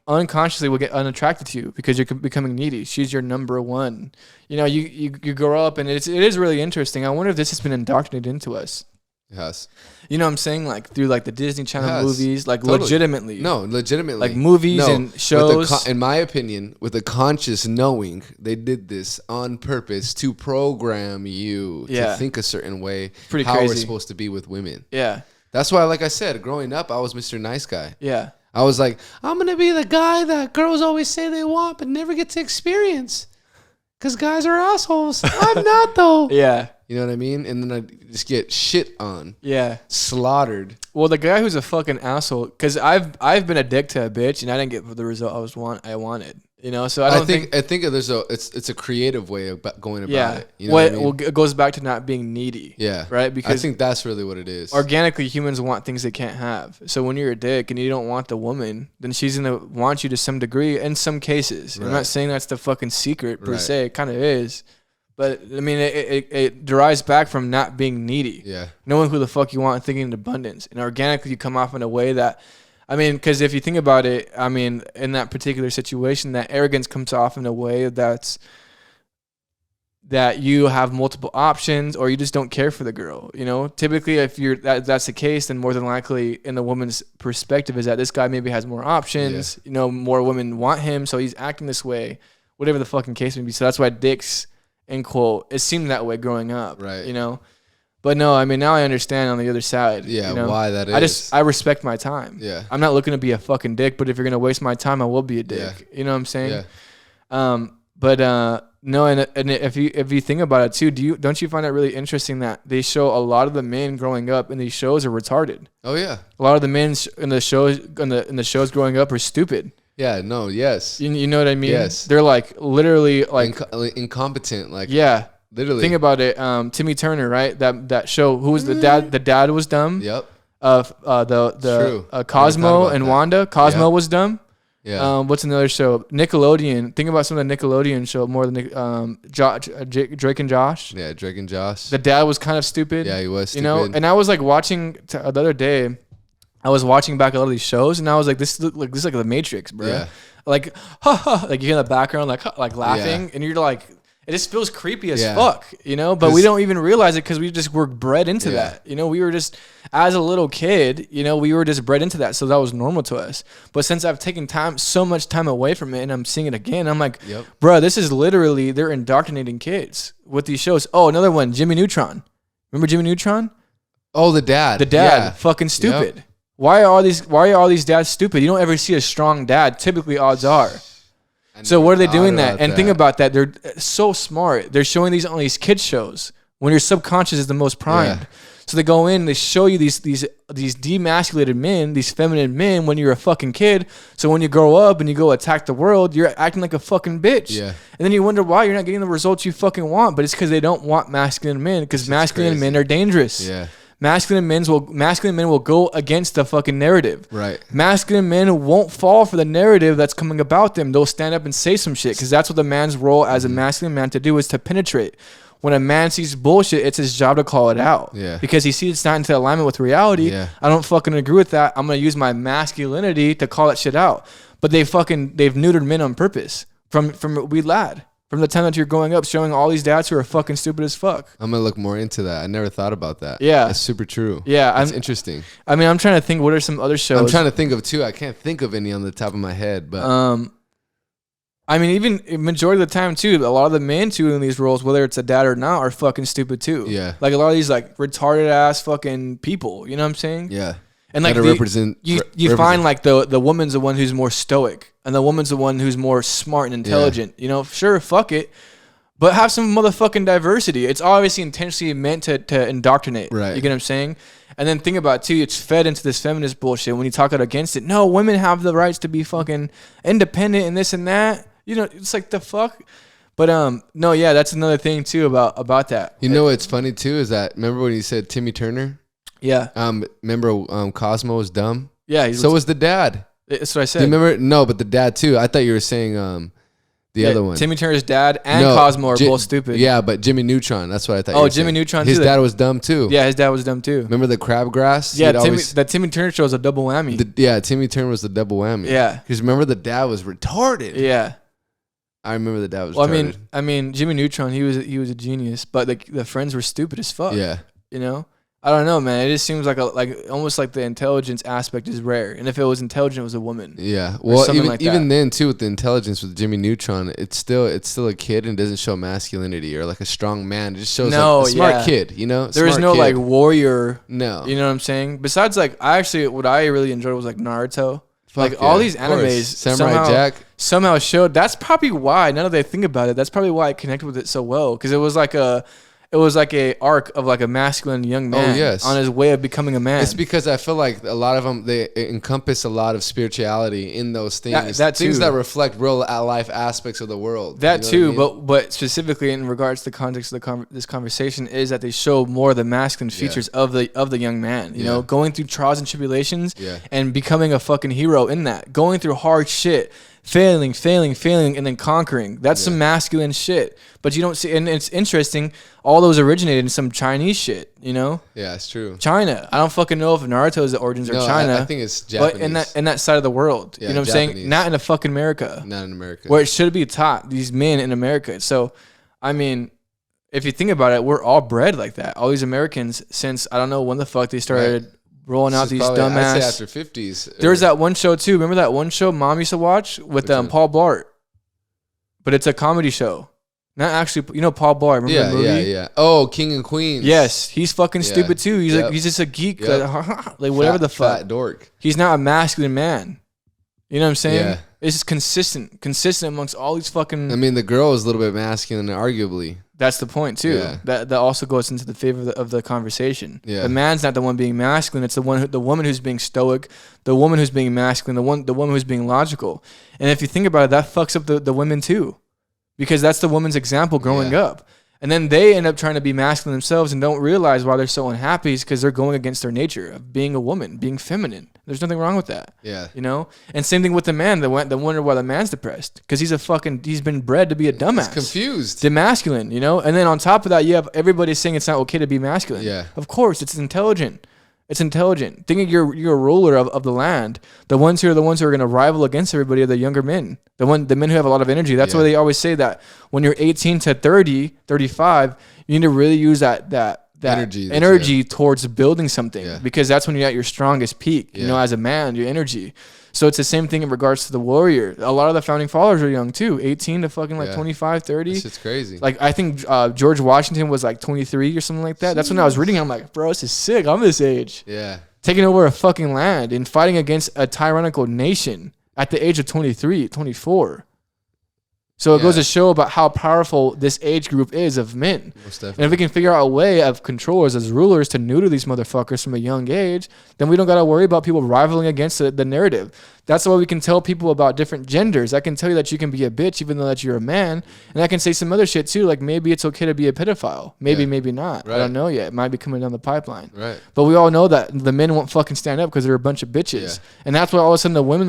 unconsciously will get unattracted to you because you're becoming needy. She's your number one. You grow up, and it is really interesting. I wonder if this has been indoctrinated into us. Yes. You know what I'm saying? Like through like the Disney Channel movies, like totally. Legitimately. No, legitimately. Like movies and shows. In my opinion, with a conscious knowing, they did this on purpose to program you to think a certain way. Pretty how crazy. We're supposed to be with women. Yeah. That's why, like I said, growing up, I was Mr. Nice Guy. Yeah. I was like, I'm going to be the guy that girls always say they want but never get to experience. Because guys are assholes. I'm not, though. Yeah. You know what I mean? And then I just get shit on. Yeah. Slaughtered. Well, the guy who's a fucking asshole, because I've been a dick to a bitch, and I didn't get the result I wanted. So I think it's a creative way of going about it. You know what I mean? Well, it goes back to not being needy. Yeah. Right? Because I think that's really what it is. Organically, humans want things they can't have. So when you're a dick and you don't want the woman, then she's going to want you to some degree in some cases. Right. I'm not saying that's the fucking secret per se. It kind of is. But, I mean, it derives back from not being needy. Yeah. Knowing who the fuck you want and thinking in abundance. And organically, you come off in a way that, I mean, because if you think about it, I mean, in that particular situation, that arrogance comes off in a way that you have multiple options or you just don't care for the girl. Typically, if that's the case, then more than likely, in the woman's perspective, is that this guy maybe has more options. Yeah. More women want him, so he's acting this way. Whatever the fucking case may be. So that's why dicks, in quote, it seemed that way growing up. Right. But no, I mean, now I understand on the other side. Yeah, why that is. I respect my time. Yeah. I'm not looking to be a fucking dick, but if you're going to waste my time, I will be a dick. Yeah. You know what I'm saying? Yeah. No, and if you think about it too, don't you find it really interesting that they show a lot of the men growing up in these shows are retarded? Oh yeah. A lot of the men in the shows growing up are stupid. Yeah, no, yes. You know what I mean? Yes. They're like literally like incompetent, like yeah. Literally. Think about it. Timmy Turner, right? That show. Who was the dad? The dad was dumb. Yep. Cosmo and Wanda. Cosmo was dumb. Yeah. What's another show? Nickelodeon. Think about some of the Nickelodeon show more than Drake and Josh. Yeah, Drake and Josh. The dad was kind of stupid. Yeah, he was stupid. And I was like watching the other day. I was watching back a lot of these shows, and I was like, this is like the Matrix, bro. Yeah. Like, like you hear in the background, like laughing, and you're like. It just feels creepy as fuck, but we don't even realize it because we just were bred into that. We were just, as a little kid, we were just bred into that. So that was normal to us. But since I've taken so much time away from it and I'm seeing it again, I'm like, bro, this is literally, they're indoctrinating kids with these shows. Oh, another one, Jimmy Neutron. Remember Jimmy Neutron? Oh, the dad. Fucking stupid. Yep. Why are all these dads stupid? You don't ever see a strong dad. Typically, odds are. So what are they doing that? And think about that. They're so smart. They're showing these on these kids shows when your subconscious is the most primed. Yeah. So they go in, they show you these demasculated men, these feminine men when you're a fucking kid. So when you grow up and you go attack the world, you're acting like a fucking bitch. Yeah. And then you wonder why you're not getting the results you fucking want. But it's because they don't want masculine men, because masculine men are dangerous. Yeah. Masculine men will go against the fucking narrative. Right. Masculine men won't fall for the narrative that's coming about them. They'll stand up and say some shit, because that's what the man's role as a masculine man to do, is to penetrate. When a man sees bullshit, it's his job to call it out. Yeah. Because he sees it's not into alignment with reality. Yeah. I don't fucking agree with that. I'm gonna use my masculinity to call that shit out. But they've neutered men on purpose from a wee lad. From the time that you're growing up, showing all these dads who are fucking stupid as fuck. I'm gonna look more into that. I never thought about that. Yeah. That's super true. Yeah. It's interesting. I mean, I'm trying to think, what are some other shows? I'm trying to think of two. I can't think of any on the top of my head, but I mean, even majority of the time too, a lot of the men too in these roles, whether it's a dad or not, are fucking stupid too. Yeah. Like a lot of these like retarded ass fucking people. You know what I'm saying? yeah. And like you find like the woman's the one who's more stoic, and the woman's the one who's more smart and intelligent. You know, sure, fuck it, but have some motherfucking diversity. It's obviously intentionally meant to indoctrinate. Right. You get what I'm saying? And then think about it too, it's fed into this feminist bullshit when you talk out against it. No, women have the rights to be fucking independent and this and that. You know, it's like the fuck. But no, yeah, that's another thing too about that. You know what's funny too is that, remember when you said Timmy Turner? Yeah. Remember Cosmo was dumb? Yeah. So was the dad. That's what I said. Do you remember? No, but the dad too. I thought you were saying the other one. Timmy Turner's dad and Cosmo are both stupid. Yeah, but Jimmy Neutron. That's what I thought. Oh, Jimmy Neutron. His dad was dumb too. Yeah, his dad was dumb too. Remember the crabgrass? Yeah, that Timmy Turner show was a double whammy. Timmy Turner was the double whammy. Yeah. Because remember the dad was retarded. Yeah. I remember the dad was retarded. I mean, Jimmy Neutron, he was a genius, but the friends were stupid as fuck. Yeah. You know? I don't know, man. It just seems like almost like the intelligence aspect is rare. And if it was intelligent, it was a woman. Yeah. Well, even that. then too, with the intelligence with Jimmy Neutron, it's still a kid and doesn't show masculinity or like a strong man. It just shows like a smart kid, you know? There is no kid. like warrior. No. You know what I'm saying? Besides what I really enjoyed was like Naruto. All these animes Samurai Jack somehow showed. That's probably why, now that I think about it, that's probably why I connected with it so well. Because it was like a arc of like a masculine young man on his way of becoming a man. It's because I feel like a lot of them, they encompass a lot of spirituality in those things. Things that reflect real life aspects of the world. That too, I mean? but specifically in regards to the context of this conversation is that they show more of the masculine features of the young man. You know, going through trials and tribulations and becoming a fucking hero in that. Going through hard shit. Failing, and then conquering. That's some masculine shit. But you don't see, and it's interesting, all those originated in some Chinese shit, you know? Yeah, it's true. China. I don't fucking know if Naruto's origins are China. I think it's Japanese. But in that side of the world. Yeah, you know what I'm saying? Not in a fucking America. Not in America. Where it should be taught, these men in America. So, I mean, if you think about it, we're all bred like that. All these Americans, since I don't know when the fuck they started rolling out these dumbass. I'd say after 50s. There was that one show too. Remember that one show Mom used to watch with Paul Blart? But it's a comedy show. Not actually, you know Paul Blart. Remember the movie? Yeah. Oh, King and Queens. Yes, he's fucking stupid too. He's like, he's just a geek, like whatever the fuck. Fat dork. He's not a masculine man. You know what I'm saying? Yeah. It's just consistent amongst all these fucking. I mean, the girl is a little bit masculine, arguably. That's the point too. Yeah. That also goes into the favor of the conversation. Yeah. The man's not the one being masculine. It's the woman who's being stoic, the woman who's being masculine, the woman who's being logical. And if you think about it, that fucks up the women too, because that's the woman's example growing up. And then they end up trying to be masculine themselves and don't realize why they're so unhappy is because they're going against their nature of being a woman, being feminine. There's nothing wrong with that. Yeah. You know? And same thing with the man that wonder why the man's depressed. Because he's been bred to be a dumbass. He's confused. Demasculine, you know? And then on top of that, you have everybody saying it's not okay to be masculine. Yeah. Of course, it's intelligent. It's intelligent. Thinking you're a ruler of the land. The ones who are going to rival against everybody are the younger men. The men who have a lot of energy. That's why they always say that when you're 18 to 30, 35, you need to really use that energy towards building something, because that's when you're at your strongest peak, you know, as a man, your energy. So it's the same thing in regards to the warrior. A lot of the founding fathers are young too, 18 to fucking like 25, 30. This shit's crazy. Like I think George Washington was like 23 or something like that. That's when I was reading. I'm like, bro, this is sick. I'm this age. Yeah. Taking over a fucking land and fighting against a tyrannical nation at the age of 23, 24. So it goes to show about how powerful this age group is of men. And if we can figure out a way of controllers as rulers to neuter these motherfuckers from a young age, then we don't got to worry about people rivaling against the narrative. That's why we can tell people about different genders. I can tell you that you can be a bitch even though that you're a man. And I can say some other shit too, like maybe it's okay to be a pedophile. Maybe, maybe not. Right. I don't know yet. It might be coming down the pipeline. Right. But we all know that the men won't fucking stand up because they're a bunch of bitches. Yeah. And that's why all of a sudden the women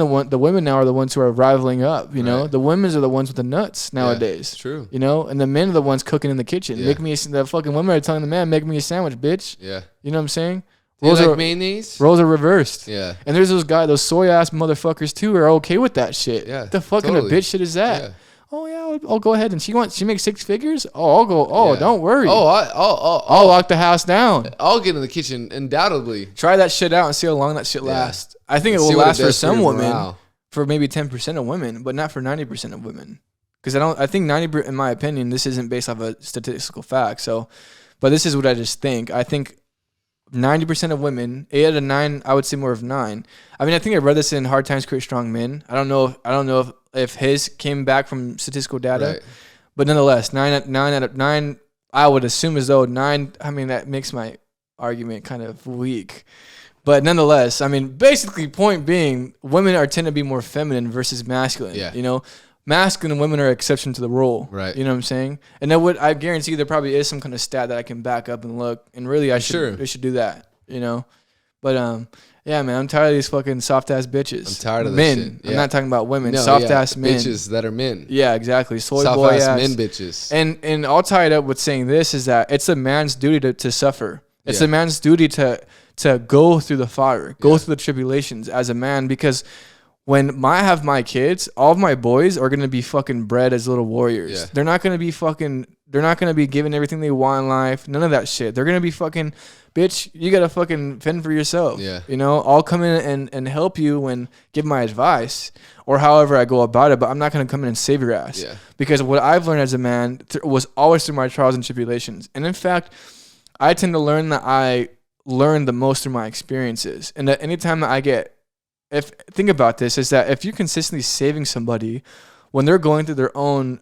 now are the ones who are rivaling up, you know? The women are the ones with the nuts nowadays. Yeah, true. You know? And the men are the ones cooking in the kitchen. Yeah. The fucking women are telling the man, make me a sandwich, bitch. Yeah. You know what I'm saying? Roles are mayonnaise. Roles are reversed. Yeah. And there's those soy ass motherfuckers too who are okay with that shit. Yeah. What the fucking a bitch shit is that? Yeah. Oh yeah, I'll go ahead and she makes 6 figures. Oh, I'll go. Oh, don't worry. I'll lock the house down. I'll get in the kitchen undoubtedly. Try that shit out and see how long that shit lasts. I think it will last for some women, for maybe 10% of women, but not for 90% of women. Because I think 90%, in my opinion, this isn't based off a statistical fact. So, but this is what I just think. I think 90% of women, 8 out of 9, I would say more of 9. I mean, I think I read this in Hard Times Create Strong Men. I don't know if his came back from statistical data, right. But nonetheless, 9 out of 9, I would assume as though 9. I mean, that makes my argument kind of weak, but nonetheless, I mean, basically, point being, women tend to be more feminine versus masculine. Yeah. You know. Masculine women are exception to the rule. Right. You know what I'm saying? And I guarantee there probably is some kind of stat that I can back up and look. And really, I should do that, you know? But, yeah, man, I'm tired of these fucking soft-ass bitches. I'm tired of this shit. Yeah. I'm not talking about women. No, soft-ass men. Bitches that are men. Yeah, exactly. Soft-ass men bitches. And I'll tie it up with saying this is that it's a man's duty to suffer. It's a man's duty to go through the fire, go through the tribulations as a man, because when I have my kids, all of my boys are going to be fucking bred as little warriors. Yeah. They're not going to be given everything they want in life. None of that shit. They're going to be fucking, bitch, you got to fucking fend for yourself. Yeah. You know, I'll come in and help you and give my advice or however I go about it, but I'm not going to come in and save your ass. Yeah. Because what I've learned as a man was always through my trials and tribulations. And in fact, I tend to learn that I learn the most through my experiences. And that anytime that I get, think about this, is that if you're consistently saving somebody when they're going through their own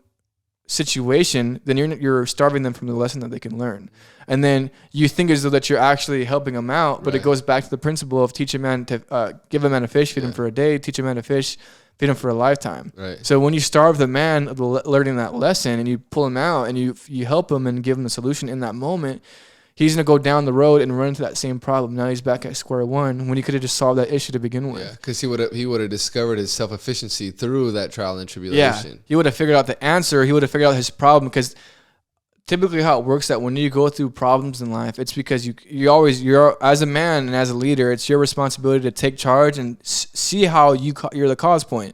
situation, then you're starving them from the lesson that they can learn. And then you think as though that you're actually helping them out, but it goes back to the principle of teach a man to give a man a fish, feed him for a day, teach a man a fish, feed him for a lifetime. Right. So when you starve the man of learning that lesson and you pull him out and you help him and give him the solution in that moment, he's going to go down the road and run into that same problem. Now he's back at square one when he could have just solved that issue to begin with. Yeah, because he would have discovered his self-efficiency through that trial and tribulation. Yeah, he would have figured out the answer. He would have figured out his problem, because typically how it works that when you go through problems in life, it's because you're as a man and as a leader, it's your responsibility to take charge and see how you're the cause point.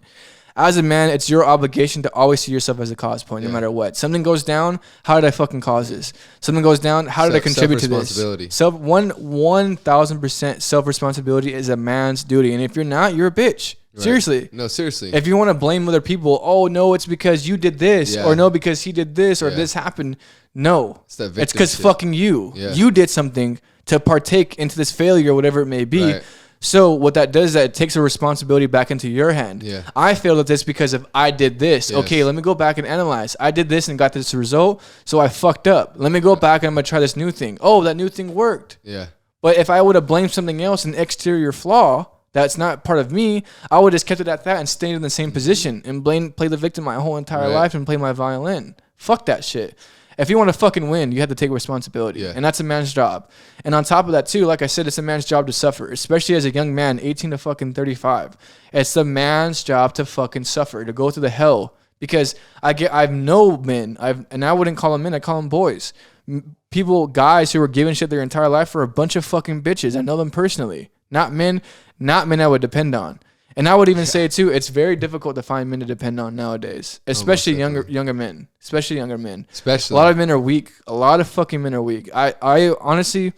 As a man, it's your obligation to always see yourself as a cause point, no matter what. Something goes down, how did I fucking cause this? Something goes down, how did I contribute to this? 1,000% self-responsibility is a man's duty. And if you're not, you're a bitch. Right. Seriously. No, seriously. If you want to blame other people, oh, no, it's because you did this, or no, because he did this, or this happened. No. It's because fucking you. Yeah. You did something to partake into this failure, whatever it may be. Right. So what that does is that it takes a responsibility back into your hand. Yeah. I failed at this because of I did this. Yes. Okay, let me go back and analyze. I did this and got this result, so I fucked up. Let me go back and I'm going to try this new thing. Oh, that new thing worked. Yeah. But if I would have blamed something else, an exterior flaw that's not part of me, I would have just kept it at that and stayed in the same position and play the victim my whole entire life and play my violin. Fuck that shit. If you want to fucking win, you have to take responsibility. Yeah. And that's a man's job. And on top of that, too, like I said, it's a man's job to suffer, especially as a young man, 18 to fucking 35. It's the man's job to fucking suffer, to go through the hell. Because I've known men, and I wouldn't call them men, I call them boys. Guys who are given shit their entire life for a bunch of fucking bitches. I know them personally. Not men I would depend on. And I would even say, too, it's very difficult to find men to depend on nowadays, especially younger men. Especially younger men. A lot of men are weak. A lot of fucking men are weak. I honestly,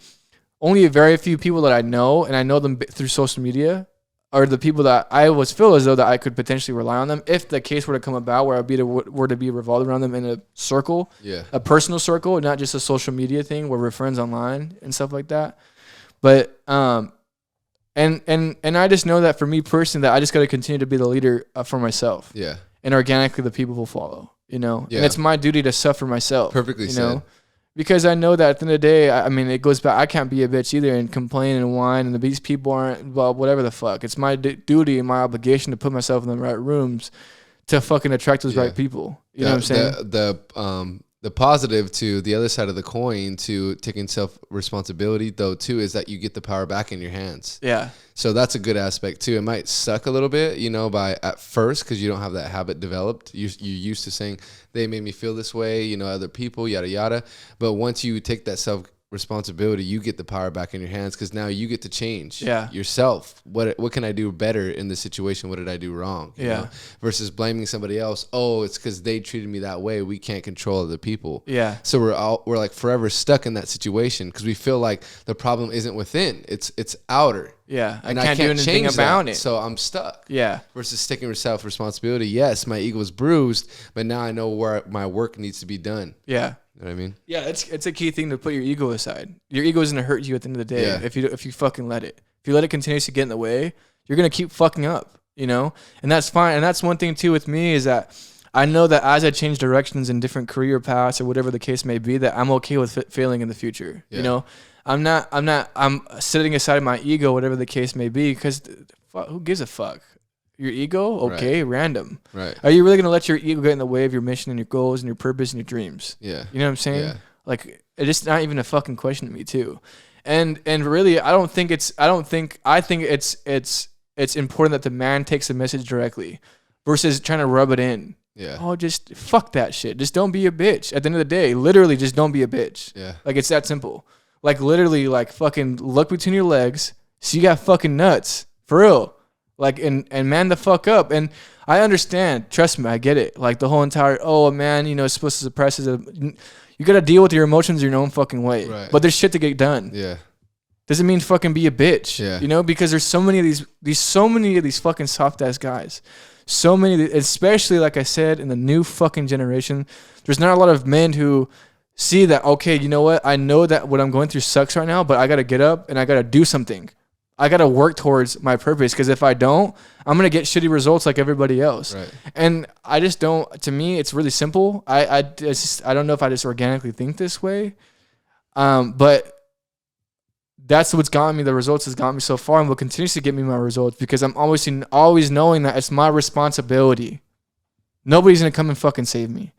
only a very few people that I know, and I know them through social media, are the people that I always feel as though that I could potentially rely on them if the case were to come about where were to be revolved around them in a circle, a personal circle, not just a social media thing where we're friends online and stuff like that. But And I just know that for me personally, that I just got to continue to be the leader for myself. Yeah. And organically, the people will follow. you know, Yeah. and it's my duty to suffer myself. Perfectly you said. know, because I know that at the end of the day, I mean, it goes back. I can't be a bitch either and complain and whine, and these people aren't, well, whatever the fuck. It's my duty and my obligation to put myself in the right rooms to fucking attract those right people. You know what I'm saying? The positive to the other side of the coin to taking self-responsibility, though, too, is that you get the power back in your hands. Yeah. So that's a good aspect, too. It might suck a little bit, you know, at first because you don't have that habit developed. You're used to saying, they made me feel this way, you know, other people, yada, yada. But once you take that self-responsibility, you get the power back in your hands because now you get to change yourself. What can I do better in this situation? What did I do wrong? You know? Versus blaming somebody else. Oh, it's because they treated me that way. We can't control other people. Yeah. So we're like forever stuck in that situation because we feel like the problem isn't within. It's outer. Yeah. And I can't do anything about it. So I'm stuck. Yeah. Versus taking self-responsibility. Yes, my ego is bruised, but now I know where my work needs to be done. Yeah. You know what I mean? Yeah, it's a key thing to put your ego aside. Your ego is gonna hurt you at the end of the day if you fucking let it. If you let it continuously get in the way, you're gonna keep fucking up, you know? And that's fine. And that's one thing too with me is that I know that as I change directions in different career paths or whatever the case may be, that I'm okay with failing in the future. Yeah. You know, I'm setting aside my ego, whatever the case may be, because who gives a fuck? Your ego? Okay, random. Right. Are you really going to let your ego get in the way of your mission and your goals and your purpose and your dreams? Yeah. You know what I'm saying? Yeah. Like, it's just not even a fucking question to me too. And really, I think it's important that the man takes the message directly versus trying to rub it in. Yeah. Oh, just fuck that shit. Just don't be a bitch. At the end of the day, literally just don't be a bitch. Yeah. Like, it's that simple. Like, literally, like, fucking look between your legs. So you got fucking nuts. For real. Like, and man the fuck up. And I understand. Trust me, I get it. Like, the whole entire, a man, you know, is supposed to suppress his, you got to deal with your emotions your own fucking way. Right. But there's shit to get done. Yeah. Doesn't mean fucking be a bitch. Yeah. You know, because there's so many of these fucking soft ass guys. So many, especially like I said, in the new fucking generation, there's not a lot of men who see that, okay, you know what? I know that what I'm going through sucks right now, but I got to get up and I got to do something. I got to work towards my purpose, because if I don't, I'm going to get shitty results like everybody else. Right. And I just don't, to me, it's really simple. I don't know if I just organically think this way. But that's what's gotten me the results has gotten me so far and will continue to get me my results, because I'm always knowing that it's my responsibility. Nobody's going to come and fucking save me.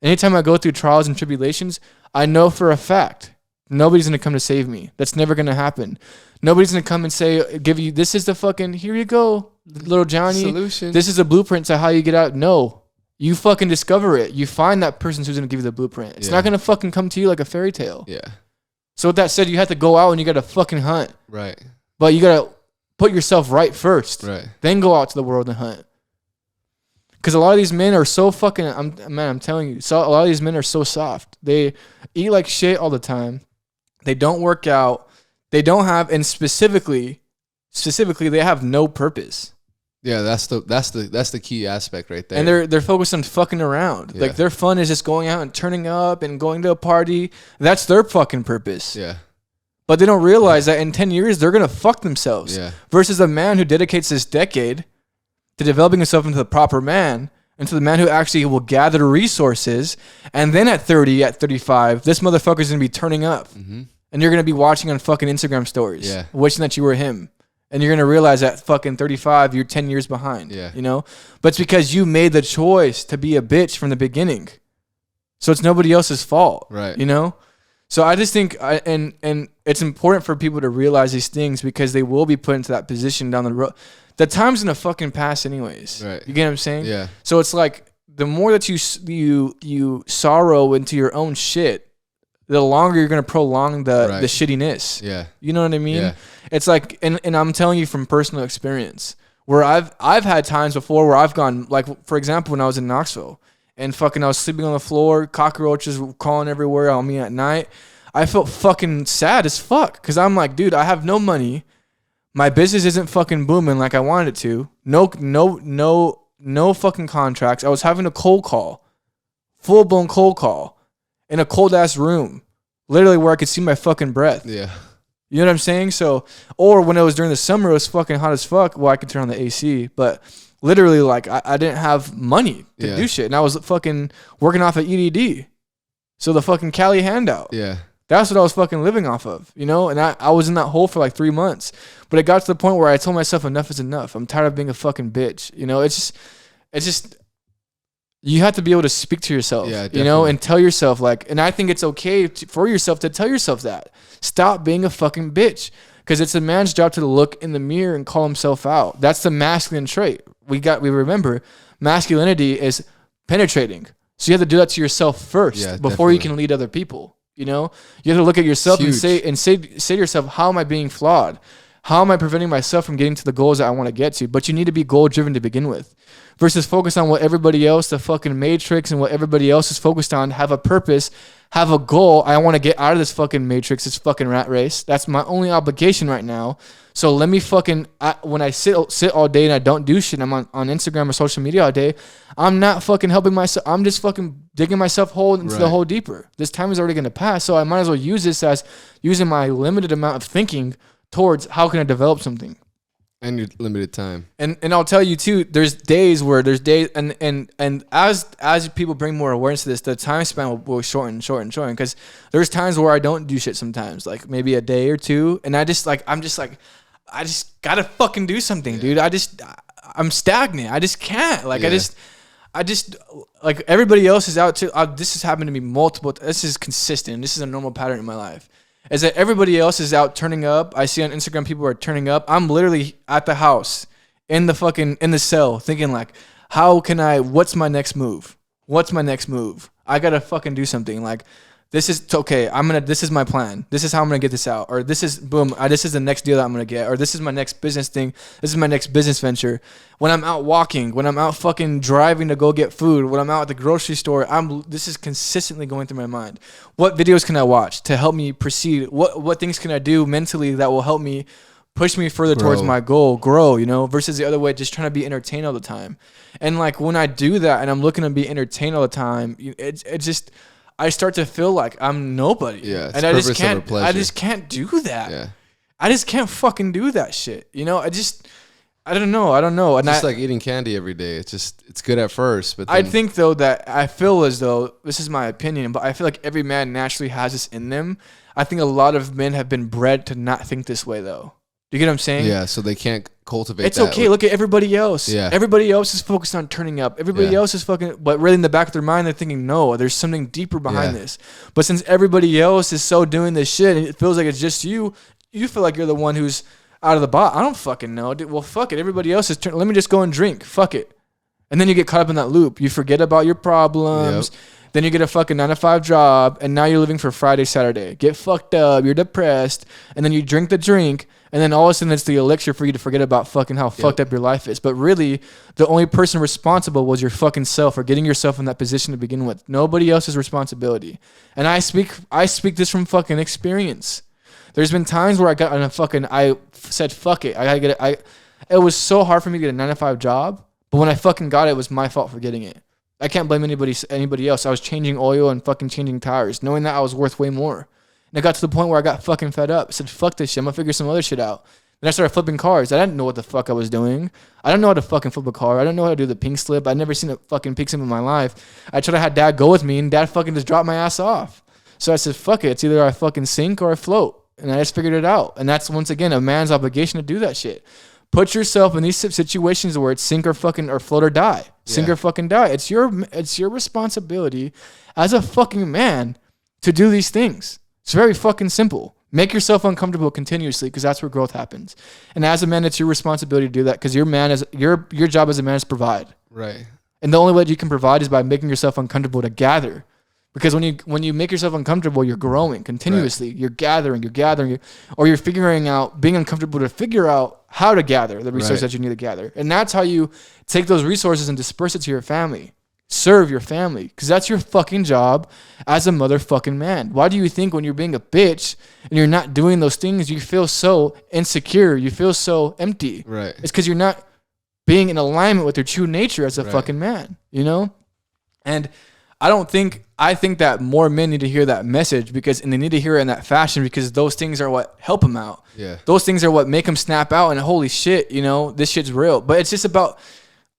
Anytime I go through trials and tribulations, I know for a fact nobody's going to come to save me. That's never going to happen. Nobody's going to come and say, give you, this is the fucking, here you go, little Johnny. Solution. This is a blueprint to how you get out. No. You fucking discover it. You find that person who's going to give you the blueprint. It's not going to fucking come to you like a fairy tale. Yeah. So with that said, you have to go out and you got to fucking hunt. Right. But you got to put yourself right first. Right. Then go out to the world and hunt. Because a lot of these men are so fucking, I'm telling you, a lot of these men are so soft. They eat like shit all the time. They don't work out. They don't have, and specifically, they have no purpose. Yeah, that's the key aspect right there. And they're focused on fucking around. Yeah. Like, their fun is just going out and turning up and going to a party. That's their fucking purpose. Yeah. But they don't realize that in 10 years they're gonna fuck themselves. Yeah. Versus a man who dedicates this decade to developing himself into the proper man, into the man who actually will gather resources, and then at 30, at 35, this motherfucker's gonna be turning up. Mm-hmm. And you're gonna be watching on fucking Instagram stories, wishing that you were him. And you're gonna realize at fucking 35, you're 10 years behind. Yeah. You know? But it's because you made the choice to be a bitch from the beginning. So it's nobody else's fault. Right. You know? So I just think, and it's important for people to realize these things, because they will be put into that position down the road. The time's gonna fucking pass anyways. Right. You get what I'm saying? Yeah. So it's like, the more that you sorrow into your own shit, the longer you're going to prolong the shittiness. Yeah. You know what I mean? Yeah. It's like, and I'm telling you from personal experience, where I've had times before where I've gone, like, for example, when I was in Knoxville and fucking I was sleeping on the floor, cockroaches were crawling everywhere on me at night. I felt fucking sad as fuck, because I'm like, dude, I have no money. My business isn't fucking booming like I wanted it to. No fucking contracts. I was having a cold call, full-blown cold call, in a cold ass room, literally where I could see my fucking breath. Yeah. You know what I'm saying? So, or when it was during the summer, it was fucking hot as fuck. Well, I could turn on the AC, but literally like I didn't have money to do shit, and I was fucking working off of EDD, so the fucking Cali handout. Yeah. That's what I was fucking living off of, you know? And I was in that hole for like 3 months. But it got to the point where I told myself enough is enough. I'm tired of being a fucking bitch. You know, it's just you have to be able to speak to yourself, you know, and tell yourself like, and I think it's okay for yourself to tell yourself that. Stop being a fucking bitch. Because it's a man's job to look in the mirror and call himself out. That's the masculine trait. We remember masculinity is penetrating. So you have to do that to yourself first before you can lead other people. You know, you have to look at yourself and say to yourself, how am I being flawed? How am I preventing myself from getting to the goals that I want to get to? But you need to be goal driven to begin with, versus focus on what everybody else, the fucking matrix, and what everybody else is focused on. Have a purpose, have a goal. I want to get out of this fucking matrix, this fucking rat race. That's my only obligation right now. So let me fucking, when I sit all day and I don't do shit, I'm on Instagram or social media all day, I'm not fucking helping myself. I'm just fucking digging myself hole into the hole deeper. This time is already going to pass. So I might as well use this as using my limited amount of thinking towards how can I develop something. And your limited time. And I'll tell you too, there's days and as people bring more awareness to this, the time span will shorten. Because there's times where I don't do shit sometimes, like maybe a day or two. And I just gotta fucking do something, dude. I'm stagnant. I just can't. Like, I just like everybody else is out to, this has happened to me this is consistent. This is a normal pattern in my life. Is that everybody else is out turning up. I see on Instagram people are turning up. I'm literally at the house in the cell thinking like, what's my next move? I gotta fucking do something. Like, this is okay. This is my plan. This is how I'm gonna get this out. Or this is this is the next deal that I'm gonna get. Or this is my next business thing. This is my next business venture. When I'm out walking, when I'm out fucking driving to go get food, when I'm out at the grocery store, this is consistently going through my mind. What videos can I watch to help me proceed? What things can I do mentally that will help me push me further towards my goal, grow, you know, versus the other way, just trying to be entertained all the time. And like when I do that and I'm looking to be entertained all the time, it's just, I start to feel like I'm nobody. Yeah, and I just can't do that. Yeah. I just can't fucking do that shit. You know, I don't know. And it's just like eating candy every day. It's good at first, but then, I think though that I feel as though, this is my opinion, but I feel like every man naturally has this in them. I think a lot of men have been bred to not think this way though. Do you get what I'm saying? Yeah, so they can't cultivate it's okay. Look at everybody else. Yeah. Everybody else is focused on turning up. Everybody else is fucking, but really in the back of their mind, they're thinking, no, there's something deeper behind this. But since everybody else is so doing this shit and it feels like it's just you feel like you're the one who's out of the box. I don't fucking know. Dude, well, fuck it. Everybody else is let me just go and drink. Fuck it. And then you get caught up in that loop. You forget about your problems. Yep. Then you get a fucking 9-to-5 job, and now you're living for Friday, Saturday. Get fucked up. You're depressed, and then you drink the drink, and then all of a sudden it's the elixir for you to forget about fucking how fucked up your life is. But really, the only person responsible was your fucking self, or getting yourself in that position to begin with. Nobody else's responsibility. And I speak this from fucking experience. There's been times where I said fuck it. I gotta get it. It was so hard for me to get a 9-to-5 job, but when I fucking got it, it was my fault for getting it. I can't blame anybody else. I was changing oil and fucking changing tires, knowing that I was worth way more. And it got to the point where I got fucking fed up. I said, fuck this shit. I'm gonna figure some other shit out. Then I started flipping cars. I didn't know what the fuck I was doing. I don't know how to fucking flip a car. I don't know how to do the pink slip. I'd never seen a fucking pink slip in my life. I tried to have dad go with me, and dad fucking just dropped my ass off. So I said, fuck it. It's either I fucking sink or I float. And I just figured it out. And that's, once again, a man's obligation to do that shit. Put yourself in these situations where it's sink or fucking, or float or die. Sink or fucking die. It's your responsibility as a fucking man to do these things. It's very fucking simple. Make yourself uncomfortable continuously, because that's where growth happens. And as a man, it's your responsibility to do that, because your job as a man is to provide. Right. And the only way that you can provide is by making yourself uncomfortable to gather. Because when you make yourself uncomfortable, you're growing continuously. Right. You're gathering, or you're figuring out, being uncomfortable to figure out how to gather the resources that you need to gather. And that's how you take those resources and disperse it to your family. Serve your family, because that's your fucking job as a motherfucking man. Why do you think when you're being a bitch and you're not doing those things, you feel so insecure, you feel so empty? Right. It's because you're not being in alignment with your true nature as a fucking man, you know? And I think that more men need to hear that message, and they need to hear it in that fashion, because those things are what help them out. Yeah. Those things are what make them snap out, and holy shit, you know, this shit's real. But it's just about,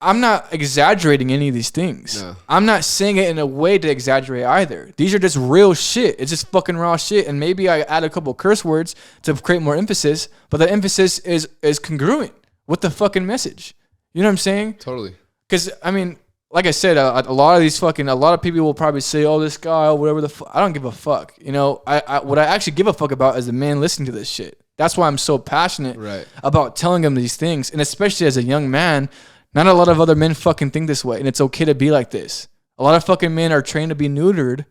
I'm not exaggerating any of these things. No. I'm not saying it in a way to exaggerate either. These are just real shit. It's just fucking raw shit. And maybe I add a couple curse words to create more emphasis, but the emphasis is congruent with the fucking message. You know what I'm saying? Totally. Because, I mean, like I said, a lot of people will probably say, oh, this guy, or whatever the fuck. I don't give a fuck. You know, what I actually give a fuck about is the man listening to this shit. That's why I'm so passionate about telling them these things. And especially as a young man, not a lot of other men fucking think this way, and it's okay to be like this. A lot of fucking men are trained to be neutered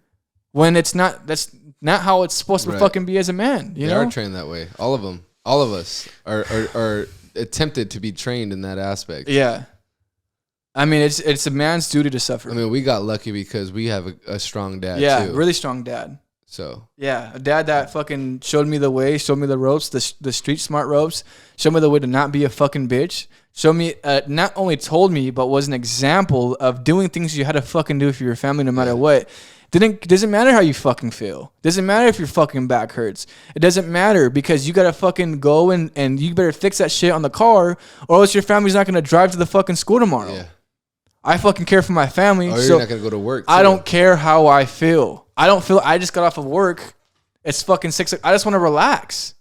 when it's not. That's not how it's supposed to fucking be as a man. You know, they are trained that way. All of them, all of us are attempted to be trained in that aspect. Yeah, I mean, it's a man's duty to suffer. I mean, we got lucky because we have a strong dad. Yeah, too. really strong dad. So yeah, a dad that fucking showed me the way, showed me the ropes, the street smart ropes, showed me the way to not be a fucking bitch. Showed me, not only told me, but was an example of doing things you had to fucking do for your family no matter what. Doesn't matter how you fucking feel. Doesn't matter if your fucking back hurts. It doesn't matter because you gotta fucking go and you better fix that shit on the car or else your family's not gonna drive to the fucking school tomorrow. Yeah. I fucking care for my family. Or you're not gonna go to work. I don't care how I feel. I just got off of work. It's fucking 6 o'clock. I just want to relax.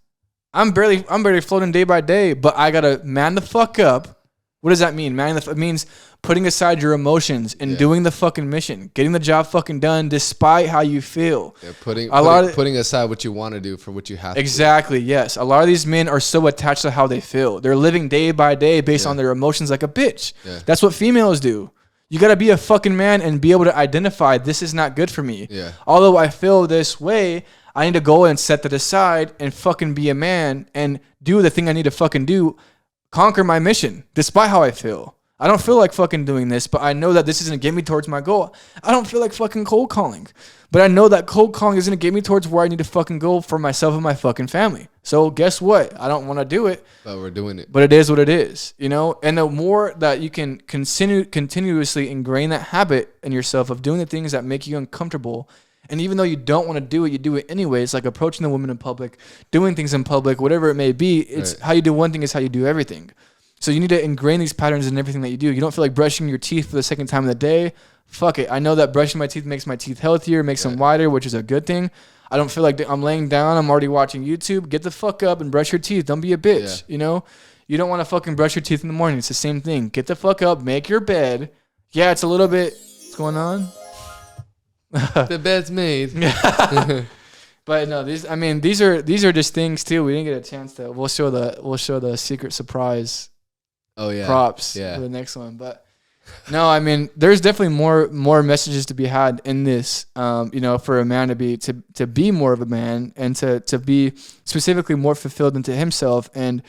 I'm barely floating day by day, but I gotta man the fuck up. What does that mean? It means putting aside your emotions and doing the fucking mission, getting the job fucking done despite how you feel. Yeah, putting aside what you want to do for what you have to. Exactly, yes. A lot of these men are so attached to how they feel. They're living day by day based on their emotions like a bitch. Yeah. That's what females do. You gotta be a fucking man and be able to identify this is not good for me. Yeah. Although I feel this way, I need to go and set that aside and fucking be a man and do the thing I need to fucking do, conquer my mission, despite how I feel. I don't feel like fucking doing this, but I know that this is going to get me towards my goal. I don't feel like fucking cold calling, but I know that cold calling is going to get me towards where I need to fucking go for myself and my fucking family. So guess what? I don't want to do it. But we're doing it. But it is what it is, you know? And the more that you can continuously ingrain that habit in yourself of doing the things that make you uncomfortable, and even though you don't want to do it, you do it anyways, like approaching the woman in public, doing things in public, whatever it may be. It's how you do one thing is how you do everything. So you need to ingrain these patterns in everything that you do. You don't feel like brushing your teeth for the second time of the day. Fuck it. I know that brushing my teeth makes my teeth healthier, makes them whiter, which is a good thing. I don't feel like I'm laying down. I'm already watching YouTube. Get the fuck up and brush your teeth. Don't be a bitch, you know? You don't want to fucking brush your teeth in the morning. It's the same thing. Get the fuck up. Make your bed. Yeah, it's a little bit... What's going on? The bed's made. But no, these are just things too. We didn't get a chance to. We'll show the secret surprise. Props for the next one. But no, I mean, there's definitely more messages to be had in this. You know, for a man to be more of a man and to be specifically more fulfilled into himself and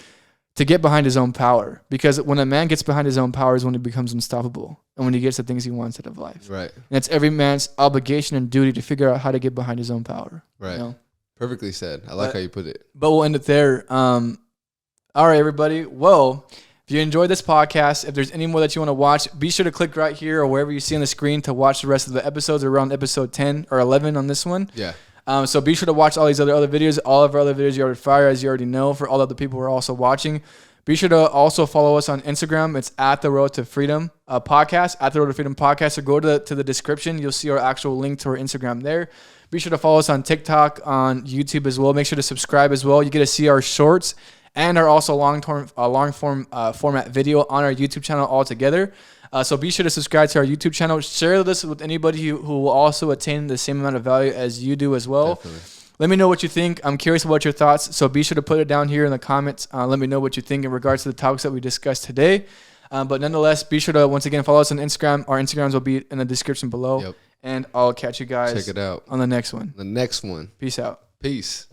to get behind his own power. Because when a man gets behind his own power is when he becomes unstoppable and when he gets the things he wants out of life. Right. And it's every man's obligation and duty to figure out how to get behind his own power. Right. You know? Perfectly said. I like how you put it. But we'll end it there. All right, everybody. Well, if you enjoyed this podcast, if there's any more that you want to watch, be sure to click right here or wherever you see on the screen to watch the rest of the episodes. We're around episode 10 or 11 on this one. Yeah. So be sure to watch all these other videos. All of our other videos you already fire, as you already know. For all of the people who are also watching, be sure to also follow us on Instagram. It's at the Road to Freedom podcast, at the Road to Freedom podcast. Or go to the description. You'll see our actual link to our Instagram there. Be sure to follow us on TikTok, on YouTube as well. Make sure to subscribe as well. You get to see our shorts and our also long form format video on our YouTube channel all together. So be sure to subscribe to our YouTube channel. Share this with anybody who will also attain the same amount of value as you do as well. Definitely. Let me know what you think. I'm curious about your thoughts. So be sure to put it down here in the comments. Let me know what you think in regards to the topics that we discussed today. But nonetheless, be sure to once again follow us on Instagram. Our Instagrams will be in the description below. Yep. And I'll catch you guys. Check it out on the next one. Peace out. Peace.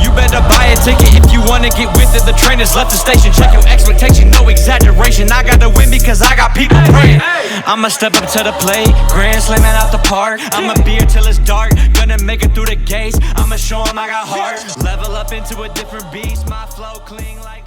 You better buy a ticket if you wanna get with it. The train has left the station. Check your expectation, no exaggeration. I gotta win because I got people praying. I'ma step up to the plate, grand slamming out the park. I'ma be here till it's dark, gonna make it through the gates. I'ma show 'em I got heart. Level up into a different beast, my flow clean like